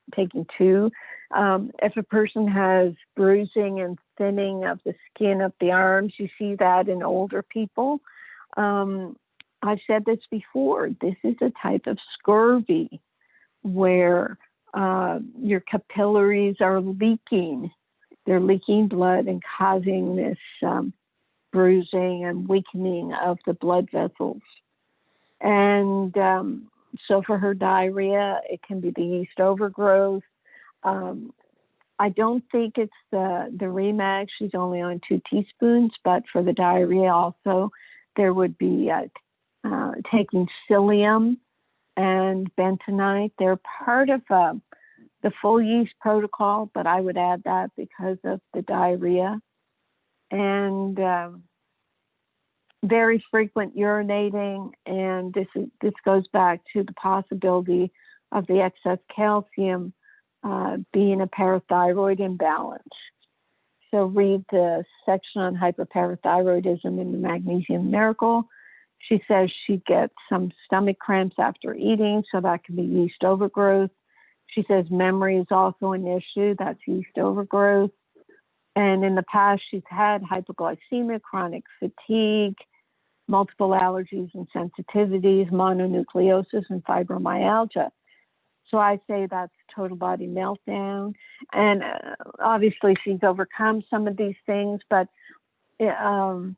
Speaker 5: 2. If a person has bruising and thinning of the skin of the arms, you see that in older people. I've said this before. This is a type of scurvy where your capillaries are leaking. They're leaking blood and causing this bruising and weakening of the blood vessels. And so for her diarrhea, it can be the yeast overgrowth. I don't think it's the Remag. She's only on 2 teaspoons, but for the diarrhea also, there would be taking psyllium and bentonite. They're part of the full yeast protocol, but I would add that because of the diarrhea. And very frequent urinating, and this goes back to the possibility of the excess calcium being a parathyroid imbalance. So read the section on hyperparathyroidism in the Magnesium Miracle. She says she gets some stomach cramps after eating, so that can be yeast overgrowth. She says memory is also an issue, that's yeast overgrowth. And in the past, she's had hypoglycemia, chronic fatigue, multiple allergies and sensitivities, mononucleosis, and fibromyalgia. So I say that's total body meltdown. And obviously, she's overcome some of these things, but let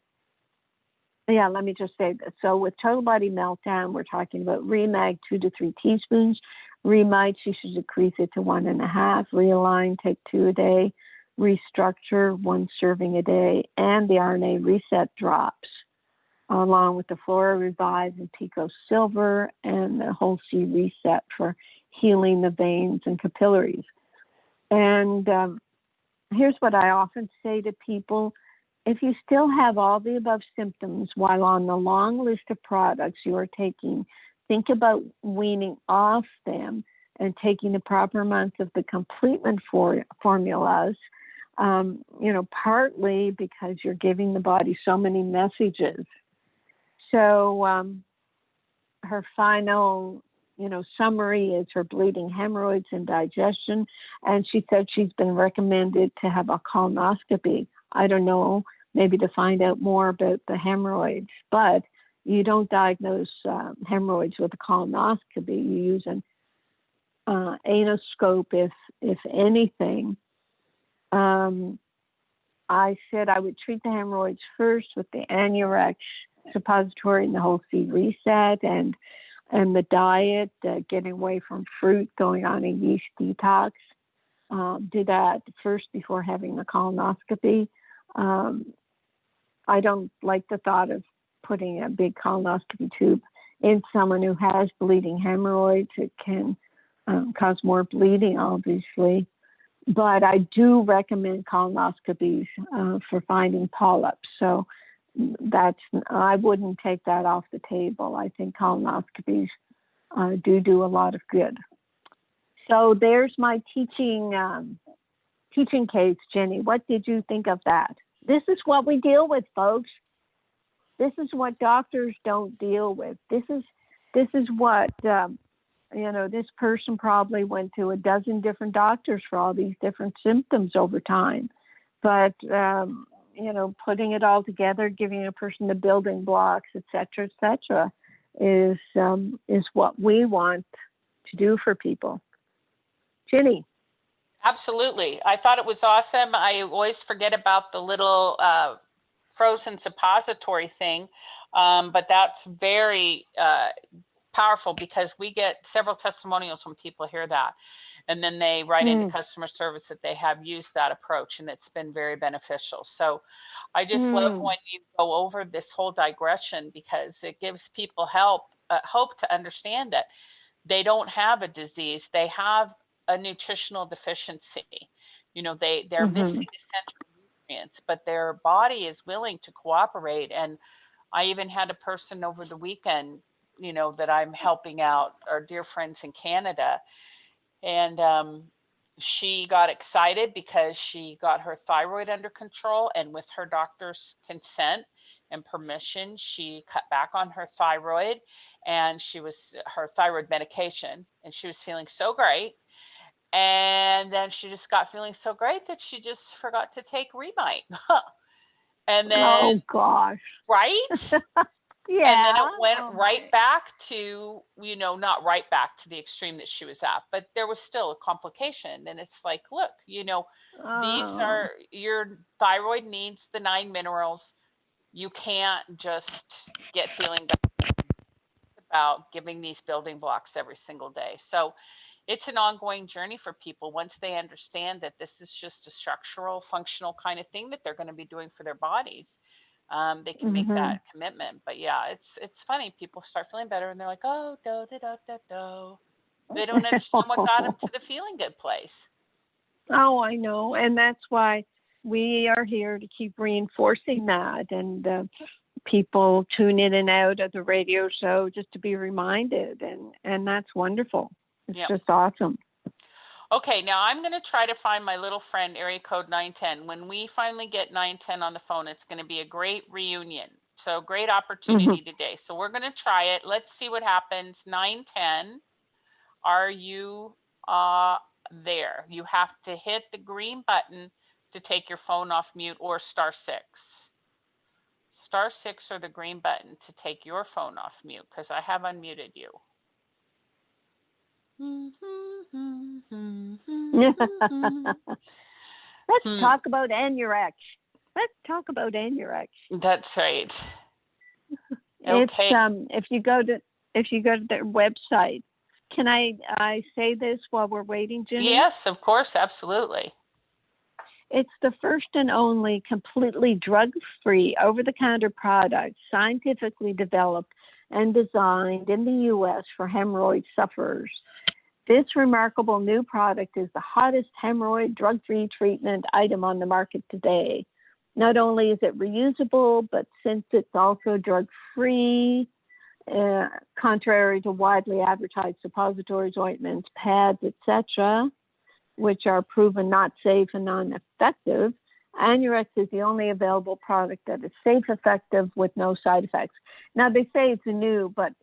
Speaker 5: me just say this. So with total body meltdown, we're talking about Remag 2 to 3 teaspoons. Remite, she should decrease it to 1.5. Realign, take 2 a day. Restructure, 1 serving a day. And the RNA Reset drops, along with the Flora Revive and Pico Silver and the Whole C Reset for healing the veins and capillaries. And here's what I often say to people. If you still have all the above symptoms while on the long list of products you are taking, think about weaning off them and taking the proper amounts of the complement formulas, partly because you're giving the body so many messages. So her final, summary is her bleeding hemorrhoids and digestion. And she said she's been recommended to have a colonoscopy. I don't know, maybe to find out more about the hemorrhoids, but you don't diagnose hemorrhoids with a colonoscopy. You use an anoscope, if anything. I said I would treat the hemorrhoids first with the Anurex suppository and the whole seed reset and the diet, getting away from fruit, going on a yeast detox. Do that first before having the colonoscopy. I don't like the thought of putting a big colonoscopy tube in someone who has bleeding hemorrhoids. It can cause more bleeding, obviously. But I do recommend colonoscopies for finding polyps. So I wouldn't take that off the table. I think colonoscopies do a lot of good. So there's my teaching case, Jenny. What did you think of that? This is what we deal with, folks. This is what doctors don't deal with. This is what this person probably went to a dozen different doctors for all these different symptoms over time. But putting it all together, giving a person the building blocks, et cetera, is what we want to do for people. Ginny.
Speaker 4: Absolutely. I thought it was awesome. I always forget about the little frozen suppository thing, but that's very powerful because we get several testimonials when people hear that. And then they write into customer service that they have used that approach and it's been very beneficial. So I just love when you go over this whole digression because it gives people hope to understand that they don't have a disease. They have a nutritional deficiency. They're missing essential nutrients, but their body is willing to cooperate. And I even had a person over the weekend, that I'm helping out, our dear friends in Canada. And she got excited because she got her thyroid under control, and with her doctor's consent and permission, she cut back on her thyroid and her thyroid medication, and she was feeling so great. And then she just got feeling so great that she just forgot to take Remite. And then,
Speaker 5: oh gosh,
Speaker 4: right?
Speaker 5: Yeah.
Speaker 4: And then it went right back to, not right back to the extreme that she was at, but there was still a complication. And it's like, look, these are, your thyroid needs the 9 minerals. You can't just get feeling better. It's about giving these building blocks every single day. So it's an ongoing journey for people once they understand that this is just a structural, functional kind of thing that they're going to be doing for their bodies. They can make that commitment. But yeah, it's funny. People start feeling better and they're like, oh, do. They don't understand what got them to the feeling good place.
Speaker 5: Oh, I know. And that's why we are here to keep reinforcing that. And people tune in and out of the radio show just to be reminded. And that's wonderful. It's just awesome.
Speaker 4: Okay, now I'm going to try to find my little friend, area code 910. When we finally get 910 on the phone, it's going to be a great reunion. So great opportunity today. So we're going to try it. Let's see what happens. 910, are you there? You have to hit the green button to take your phone off mute, or *6. *6 or the green button to take your phone off mute, because I have unmuted you.
Speaker 5: Let's talk about Anurex.
Speaker 4: That's right.
Speaker 5: Okay. It's if you go to their website. Can I say this while we're waiting, Jenny?
Speaker 4: Yes, of course, absolutely.
Speaker 5: It's the first and only completely drug-free, over-the-counter product scientifically developed and designed in the U.S. for hemorrhoid sufferers. This remarkable new product is the hottest hemorrhoid drug-free treatment item on the market today. Not only is it reusable, but since it's also drug-free, contrary to widely advertised suppositories, ointments, pads, etc., which are proven not safe and non-effective, Anurex is the only available product that is safe, effective, with no side effects. Now, they say it's new, but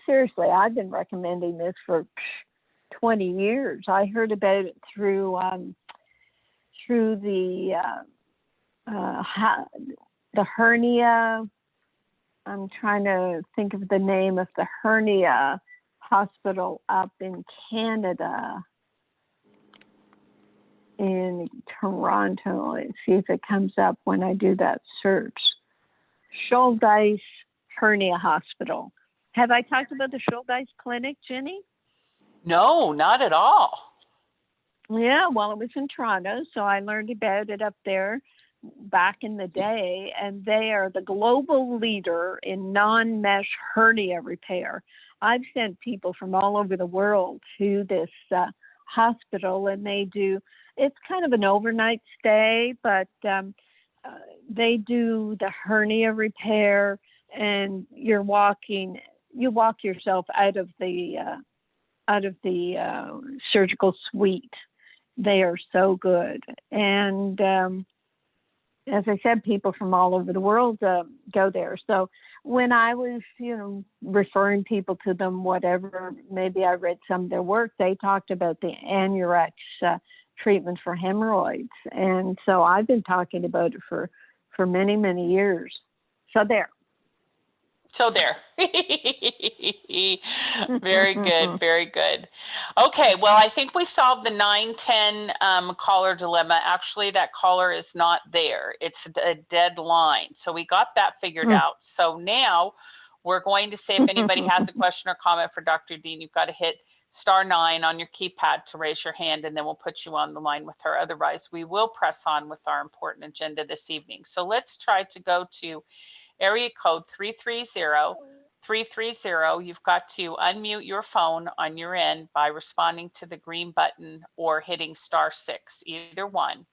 Speaker 5: seriously, I've been recommending this for 20 years. I heard about it through the hernia. I'm trying to think of the name of the hernia hospital up in Canada, in Toronto. Let's see if it comes up when I do that search. Shouldice Hernia Hospital. Have I talked about the Shouldice Clinic, Jenny?
Speaker 4: No, not at all.
Speaker 5: Yeah, well, it was in Toronto, so I learned about it up there back in the day, and they are the global leader in non-mesh hernia repair. I've sent people from all over the world to this hospital, and they do, it's kind of an overnight stay, but they do the hernia repair, and you walk yourself out of the surgical suite. They are so good. And as I said, people from all over the world go there. So when I was, referring people to them, whatever, maybe I read some of their work, they talked about the Anurex treatment for hemorrhoids. And so I've been talking about it for many, many years. So there.
Speaker 4: Very good. Very good. Okay. Well, I think we solved the 910 caller dilemma. Actually, that caller is not there. It's a dead line. So we got that figured out. So now we're going to say if anybody has a question or comment for Dr. Dean, you've got to hit *9 on your keypad to raise your hand, and then we'll put you on the line with her. Otherwise, we will press on with our important agenda this evening. So let's try to go to area code 330-330. You've got to unmute your phone on your end by responding to the green button or hitting *6, either one,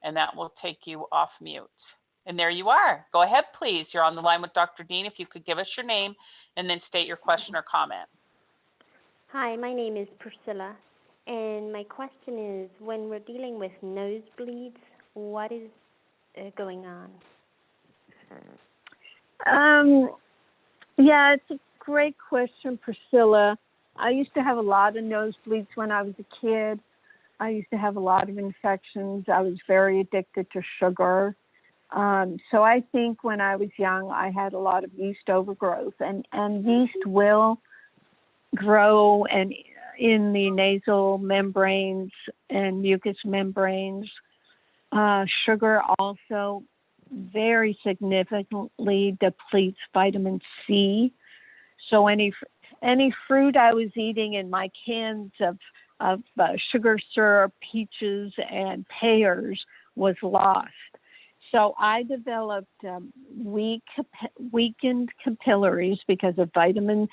Speaker 4: and that will take you off mute. And there you are. Go ahead, please. You're on the line with Dr. Dean. If you could give us your name and then state your question or comment.
Speaker 11: Hi, my name is Priscilla, and my question is, when we're dealing with nosebleeds, what is going on?
Speaker 5: Yeah, it's a great question, Priscilla. I used to have a lot of nosebleeds when I was a kid. I used to have a lot of infections. I was very addicted to sugar. So I think when I was young, I had a lot of yeast overgrowth, and yeast will grow and in the nasal membranes and mucous membranes. Sugar also very significantly depletes vitamin C. So any fruit I was eating in my cans of sugar syrup, peaches, and pears was lost. So I developed weakened capillaries because of vitamin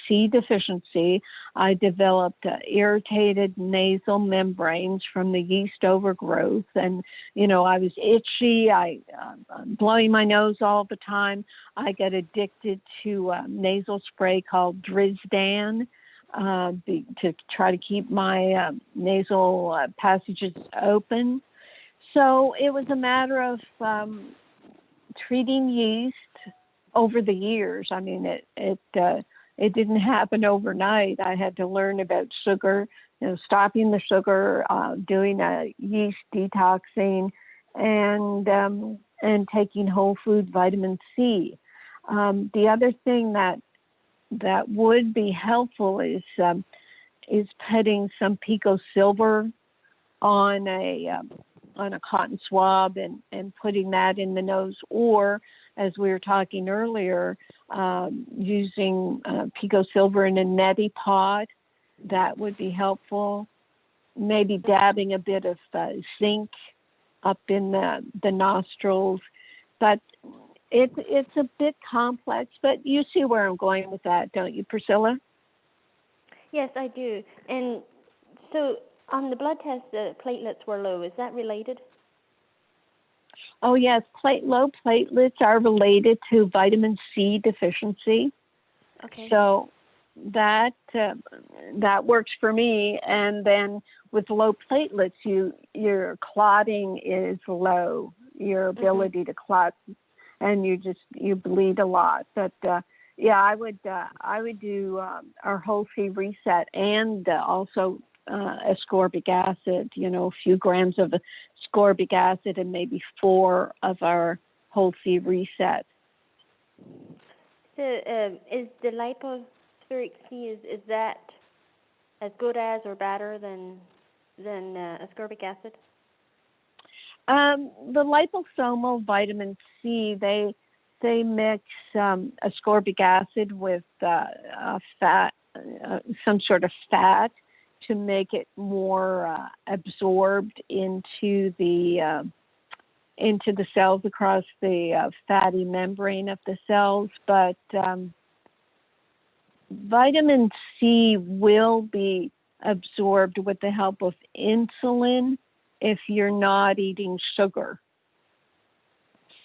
Speaker 5: C deficiency. I developed irritated nasal membranes from the yeast overgrowth. And, I was itchy. Blowing my nose all the time. I got addicted to nasal spray called Drisdan to try to keep my nasal passages open. So it was a matter of treating yeast over the years. I mean, it didn't happen overnight. I had to learn about sugar, stopping the sugar, doing a yeast detoxing, and taking whole food vitamin C. The other thing that would be helpful is putting some pico silver on a cotton swab and putting that in the nose, or as we were talking earlier, using pico silver in a neti pot. That would be helpful. Maybe dabbing a bit of zinc up in the nostrils. But it's a bit complex, but you see where I'm going with that, don't you, Priscilla?
Speaker 11: Yes, I do. And so on the blood test, the platelets were low. Is that related?
Speaker 5: Oh, yes. Low platelets are related to vitamin C deficiency.
Speaker 11: Okay.
Speaker 5: So that works for me. And then with low platelets, your clotting is low, your ability to clot, and you bleed a lot. But yeah, I would do our whole feed reset and also ascorbic acid. A few grams of ascorbic acid and maybe 4 of our whole feed reset.
Speaker 11: So is the lipospheric C, is that as good as or better than ascorbic acid?
Speaker 5: The liposomal vitamin C, they mix ascorbic acid with fat, some sort of fat, to make it more absorbed into the cells across the fatty membrane of the cells. But vitamin C will be absorbed with the help of insulin if you're not eating sugar.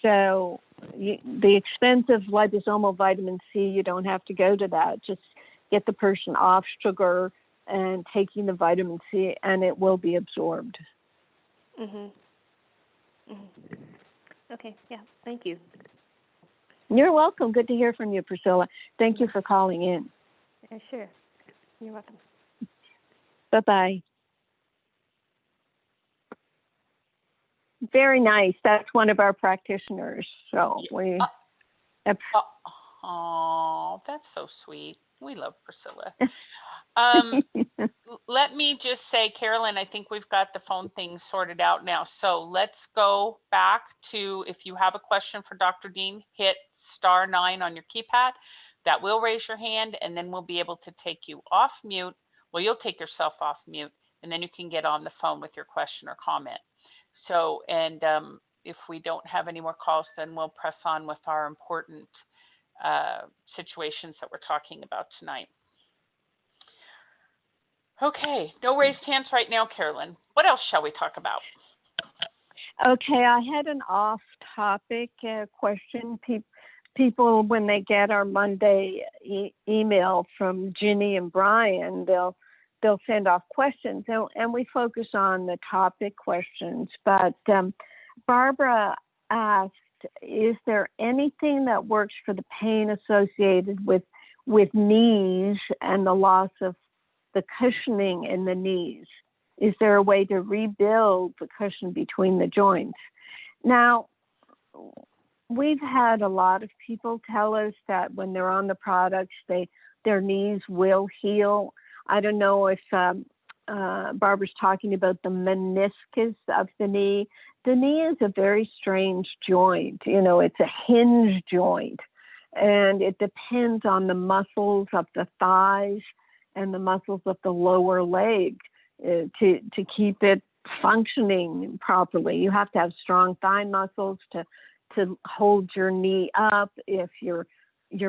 Speaker 5: So the expense of liposomal vitamin C, you don't have to go to that. Just get the person off sugar and taking the vitamin C, and it will be absorbed.
Speaker 11: Okay, yeah, thank you.
Speaker 5: You're welcome. Good to hear from you, Priscilla. Thank you for calling in.
Speaker 11: Sure. You're welcome.
Speaker 5: Bye-bye. Very nice. That's one of our practitioners. So we.
Speaker 4: Oh, that's so sweet. We love Priscilla. Let me just say, Carolyn, I think we've got the phone thing sorted out now. So let's go back to, if you have a question for Dr. Dean, hit *9 on your keypad. That will raise your hand, and then we'll be able to take you off mute. Well, you'll take yourself off mute, and then you can get on the phone with your question or comment. So, and if we don't have any more calls, then we'll press on with our important situations that we're talking about tonight. Okay, no raised hands right now, Carolyn. What else shall we talk about?
Speaker 5: Okay, I had an off-topic question. People, when they get our Monday email from Ginny and Brian, they'll send off questions, and we focus on the topic questions. But Barbara asked, is there anything that works for the pain associated with knees and the loss of the cushioning in the knees? Is there a way to rebuild the cushion between the joints? Now, we've had a lot of people tell us that when they're on the products, their knees will heal. I don't know if Barbara's talking about the meniscus of the knee. The knee is a very strange joint. It's a hinge joint, and it depends on the muscles of the thighs and the muscles of the lower leg to keep it functioning properly. You have to have strong thigh muscles to hold your knee up. If your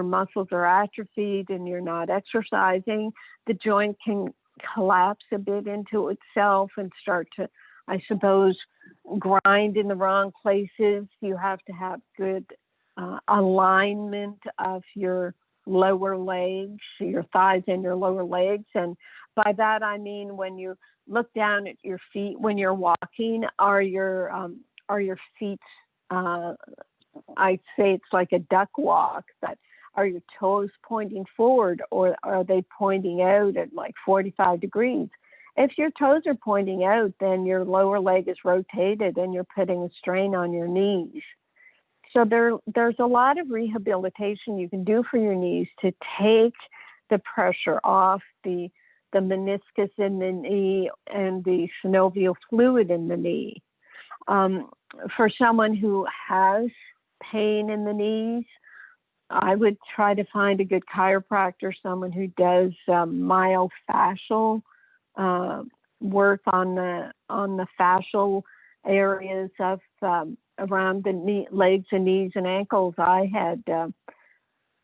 Speaker 5: muscles are atrophied and you're not exercising, the joint can collapse a bit into itself and start to, I suppose, grind in the wrong places. You have to have good alignment of your lower legs, your thighs and your lower legs. And by that, I mean, when you look down at your feet, when you're walking, are your feet, I'd say it's like a duck walk, but are your toes pointing forward, or are they pointing out at like 45 degrees? If your toes are pointing out, then your lower leg is rotated and you're putting a strain on your knees. So there's a lot of rehabilitation you can do for your knees to take the pressure off the meniscus in the knee and the synovial fluid in the knee. For someone who has pain in the knees, I would try to find a good chiropractor, someone who does myofascial work on the fascial areas of around the legs and knees and ankles. I had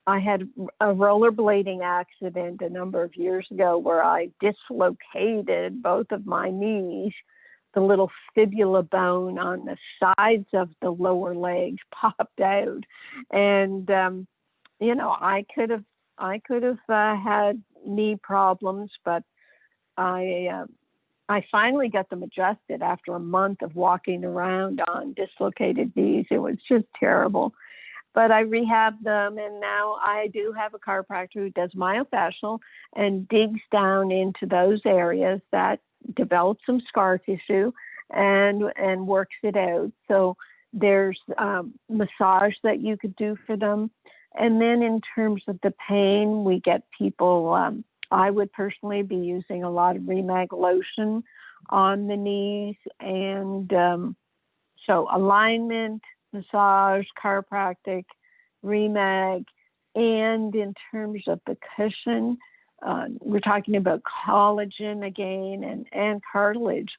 Speaker 5: I had a rollerblading accident a number of years ago where I dislocated both of my knees. The little fibula bone on the sides of the lower legs popped out, and I could have had knee problems, but I finally got them adjusted after a month of walking around on dislocated knees. It was just terrible. But I rehabbed them, and now I do have a chiropractor who does myofascial and digs down into those areas that develop some scar tissue and works it out. So there's massage that you could do for them. And then in terms of the pain, we get people, I would personally be using a lot of Remag lotion on the knees. And so alignment, massage, chiropractic, Remag, and in terms of the cushion, we're talking about collagen again and cartilage.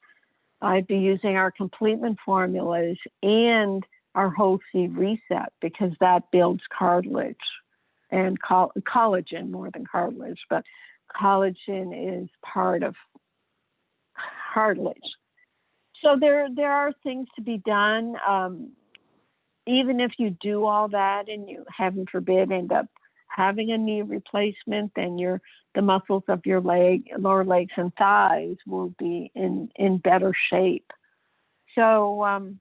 Speaker 5: I'd be using our completement formulas and our whole C reset because that builds cartilage and collagen more than cartilage, but collagen is part of cartilage. So there are things to be done. Even if you do all that and you, heaven forbid, end up having a knee replacement, then the muscles of your lower legs and thighs will be in better shape. So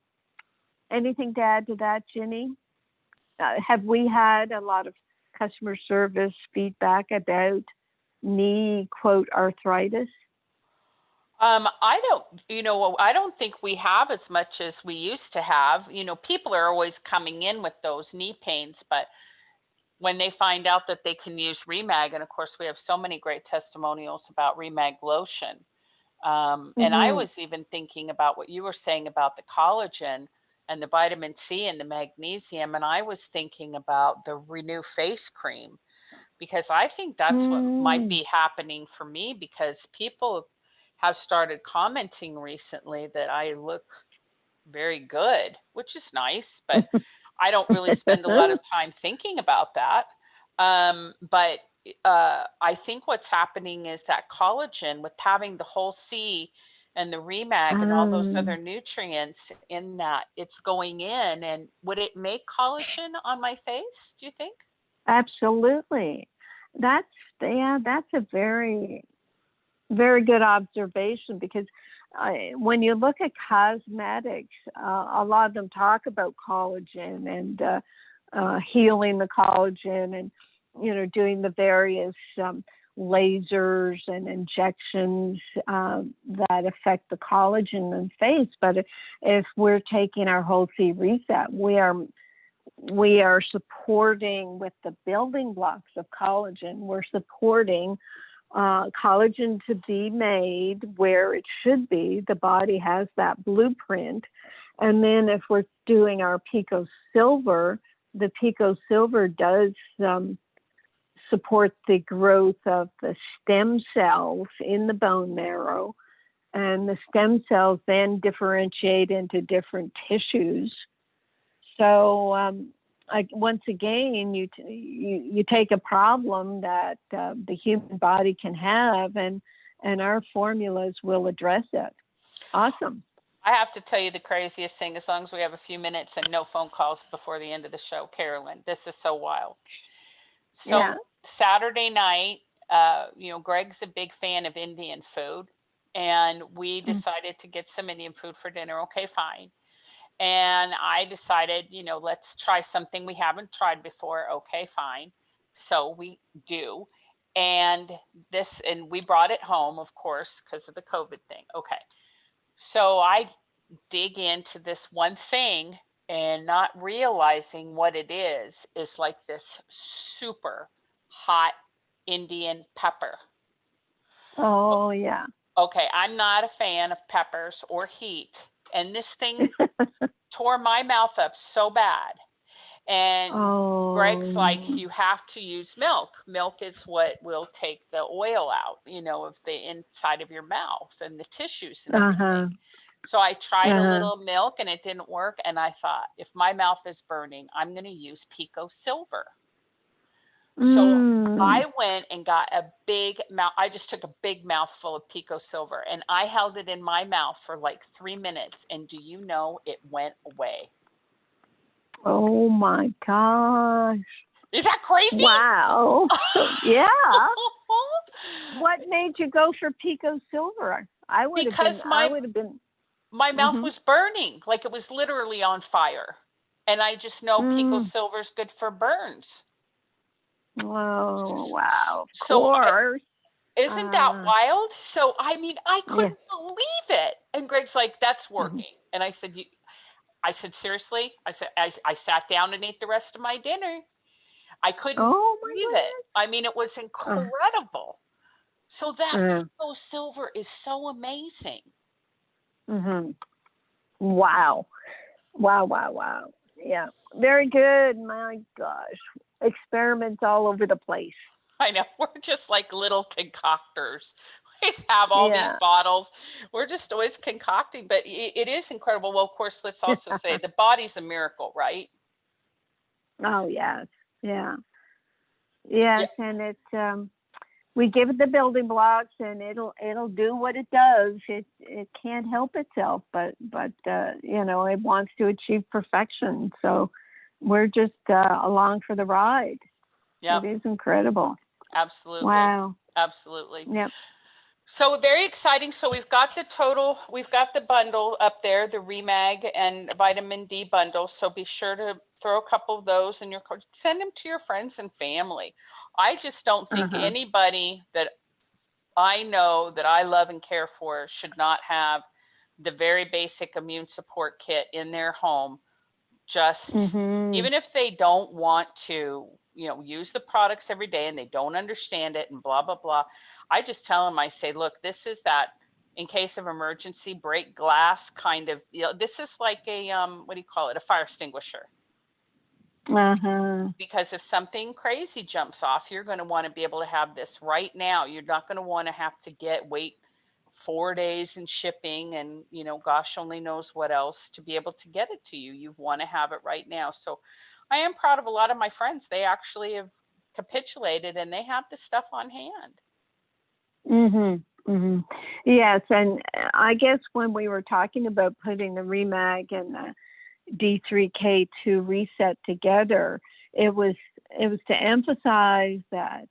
Speaker 5: anything to add to that, Ginny? Have we had a lot of customer service feedback about knee, quote, arthritis?
Speaker 4: I don't think we have as much as we used to have. People are always coming in with those knee pains, but when they find out that they can use Remag, and of course we have so many great testimonials about Remag lotion. And I was even thinking about what you were saying about the collagen and the vitamin C and the magnesium. And I was thinking about the Renew face cream, because I think that's what might be happening for me, because people have started commenting recently that I look very good, which is nice, but I don't really spend a lot of time thinking about that. But I think what's happening is that collagen, with having the whole C and the Remag and all those other nutrients in that, it's going in. And would it make collagen on my face, do you think?
Speaker 5: Absolutely. That's a very, very good observation, because when you look at cosmetics, a lot of them talk about collagen and healing the collagen and, doing the various lasers and injections that affect the collagen in the face. But if we're taking our whole C reset, we are supporting with the building blocks of collagen. We're supporting collagen to be made where it should be. The body has that blueprint. And then if we're doing our Pico Silver, the Pico Silver does support the growth of the stem cells in the bone marrow. And the stem cells then differentiate into different tissues. So once again, you take a problem that the human body can have, and our formulas will address it. Awesome.
Speaker 4: I have to tell you the craziest thing, as long as we have a few minutes and no phone calls before the end of the show, Carolyn, this is so wild. So Saturday night, Greg's a big fan of Indian food, and we decided to get some Indian food for dinner. Okay, fine. And I decided, let's try something we haven't tried before. Okay, fine. So we do. And we brought it home, of course, because of the COVID thing. Okay. So I dig into this one thing, and not realizing what it is like this super hot Indian pepper.
Speaker 5: Oh, yeah.
Speaker 4: Okay. I'm not a fan of peppers or heat. And this thing tore my mouth up so bad. And Greg's like, you have to use milk. Milk is what will take the oil out, of the inside of your mouth and the tissues and everything. So I tried a little milk and it didn't work. And I thought, if my mouth is burning, I'm going to use Pico Silver. So I went and got I just took a big mouthful of Pico Silver, and I held it in my mouth for like 3 minutes. And do you know, it went away.
Speaker 5: Oh my gosh.
Speaker 4: Is that crazy?
Speaker 5: Wow. Yeah. What made you go for Pico Silver? I would have been.
Speaker 4: My mouth was burning, like it was literally on fire. And I just know Pico Silver's good for burns.
Speaker 5: Oh, wow. Of course.
Speaker 4: Isn't that wild? So, I mean, I couldn't believe it. And Greg's like, that's working. And I said, seriously? I said, I sat down and ate the rest of my dinner. I couldn't believe it. I mean, it was incredible. So that Pico Silver is so amazing.
Speaker 5: Wow. Wow. Yeah. Very good. My gosh. Experiments all over the place.
Speaker 4: I know. We're just like little concoctors. We just have all these bottles. We're just always concocting, but it is incredible. Well, of course, let's also say the body's a miracle, right?
Speaker 5: Oh, yes. Yeah. Yes. And it's, we give it the building blocks and it'll do what it does. It can't help itself, but it wants to achieve perfection. So we're just along for the ride. Yeah. It is incredible.
Speaker 4: Absolutely.
Speaker 5: Wow.
Speaker 4: Absolutely.
Speaker 5: Yep.
Speaker 4: So very exciting. So we've got the bundle up there, the Remag and Vitamin D bundle. So be sure to throw a couple of those in send them to your friends and family. I just don't think anybody that I know that I love and care for should not have the very basic immune support kit in their home. Just even if they don't want to, use the products every day and they don't understand it and blah, blah, blah. I just tell them, I say, look, this is that in case of emergency, break glass kind of, this is like a, what do you call it? A fire extinguisher. Because if something crazy jumps off, you're going to want to be able to have this right now. You're not going to want to have to wait 4 days in shipping and, gosh only knows what else to be able to get it to you. You want to have it right now. So I am proud of a lot of my friends. They actually have capitulated and they have this stuff on hand.
Speaker 5: Yes. And I guess when we were talking about putting the Remag and the D3K2 reset together, it was to emphasize that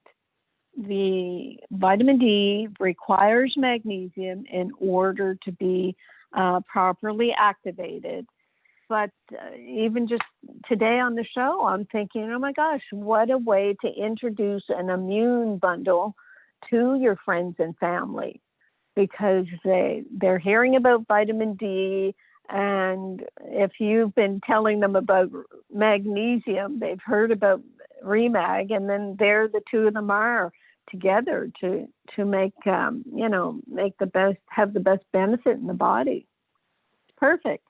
Speaker 5: the vitamin D requires magnesium in order to be properly activated. But even just today on the show, I'm thinking, oh my gosh, what a way to introduce an immune bundle to your friends and family, because they're hearing about vitamin D. And if you've been telling them about magnesium, they've heard about Remag, and then there the two of them are together to make have the best benefit in the body. Perfect.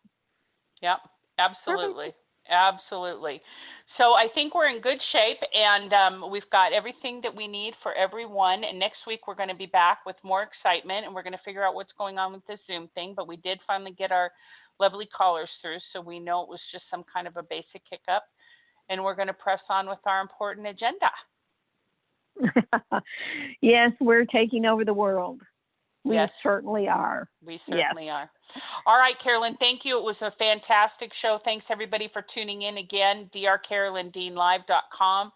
Speaker 4: Yep, absolutely. Perfect. Absolutely. So I think we're in good shape, and we've got everything that we need for everyone. And next week we're going to be back with more excitement, and we're going to figure out what's going on with this Zoom thing. But we did finally get our lovely callers through, so we know it was just some kind of a basic hiccup, and we're going to press on with our important agenda.
Speaker 5: Yes, we're taking over the world. We certainly are.
Speaker 4: We certainly are. All right, Carolyn, thank you. It was a fantastic show. Thanks, everybody, for tuning in again. drcarolyndeanlive.com.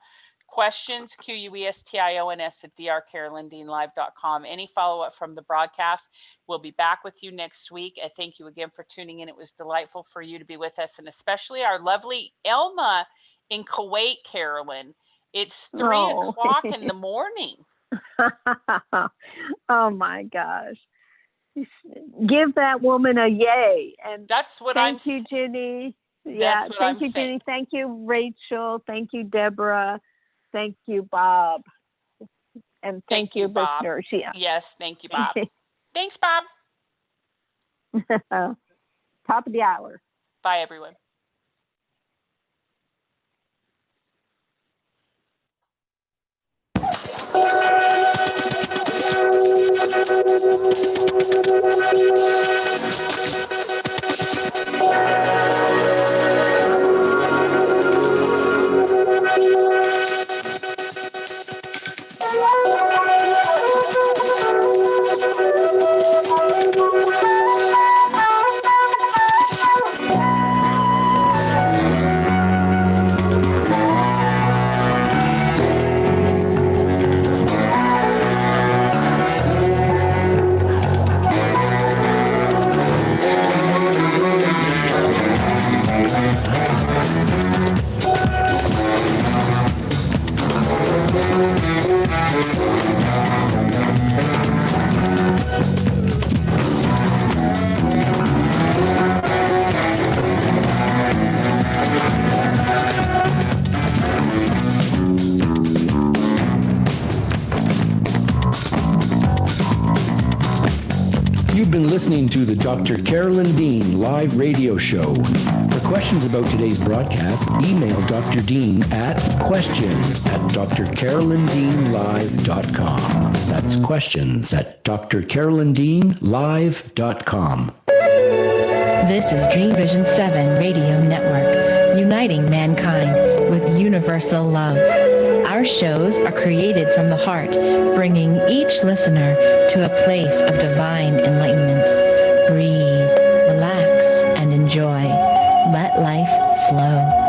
Speaker 4: Questions, questions at drcarolyndeanlive.com. Any follow-up from the broadcast, we'll be back with you next week. I thank you again for tuning in. It was delightful for you to be with us, and especially our lovely Elma in Kuwait, Carolyn. It's 3 o'clock in the morning.
Speaker 5: Oh my gosh. Give that woman a yay. And
Speaker 4: that's what
Speaker 5: thank you, Ginny. Yeah, thank you, Ginny. Thank you, Rachel. Thank you, Deborah. Thank you, Bob. And thank you,
Speaker 4: Bob.
Speaker 5: Listeners. Yeah.
Speaker 4: Yes, thank you, Bob. Thanks, Bob.
Speaker 5: Top of the hour.
Speaker 4: Bye, everyone.
Speaker 3: You've been listening to the Dr. Carolyn Dean live radio show. For questions about today's broadcast, email Dr. Dean at questions@drcarolyndeanlive.com. That's questions@drcarolyndeanlive.com.
Speaker 9: This is Dream Vision 7 Radio Network, uniting mankind with universal love. Our shows are created from the heart, bringing each listener to a place of divine enlightenment. Breathe, relax, and enjoy. Let life flow.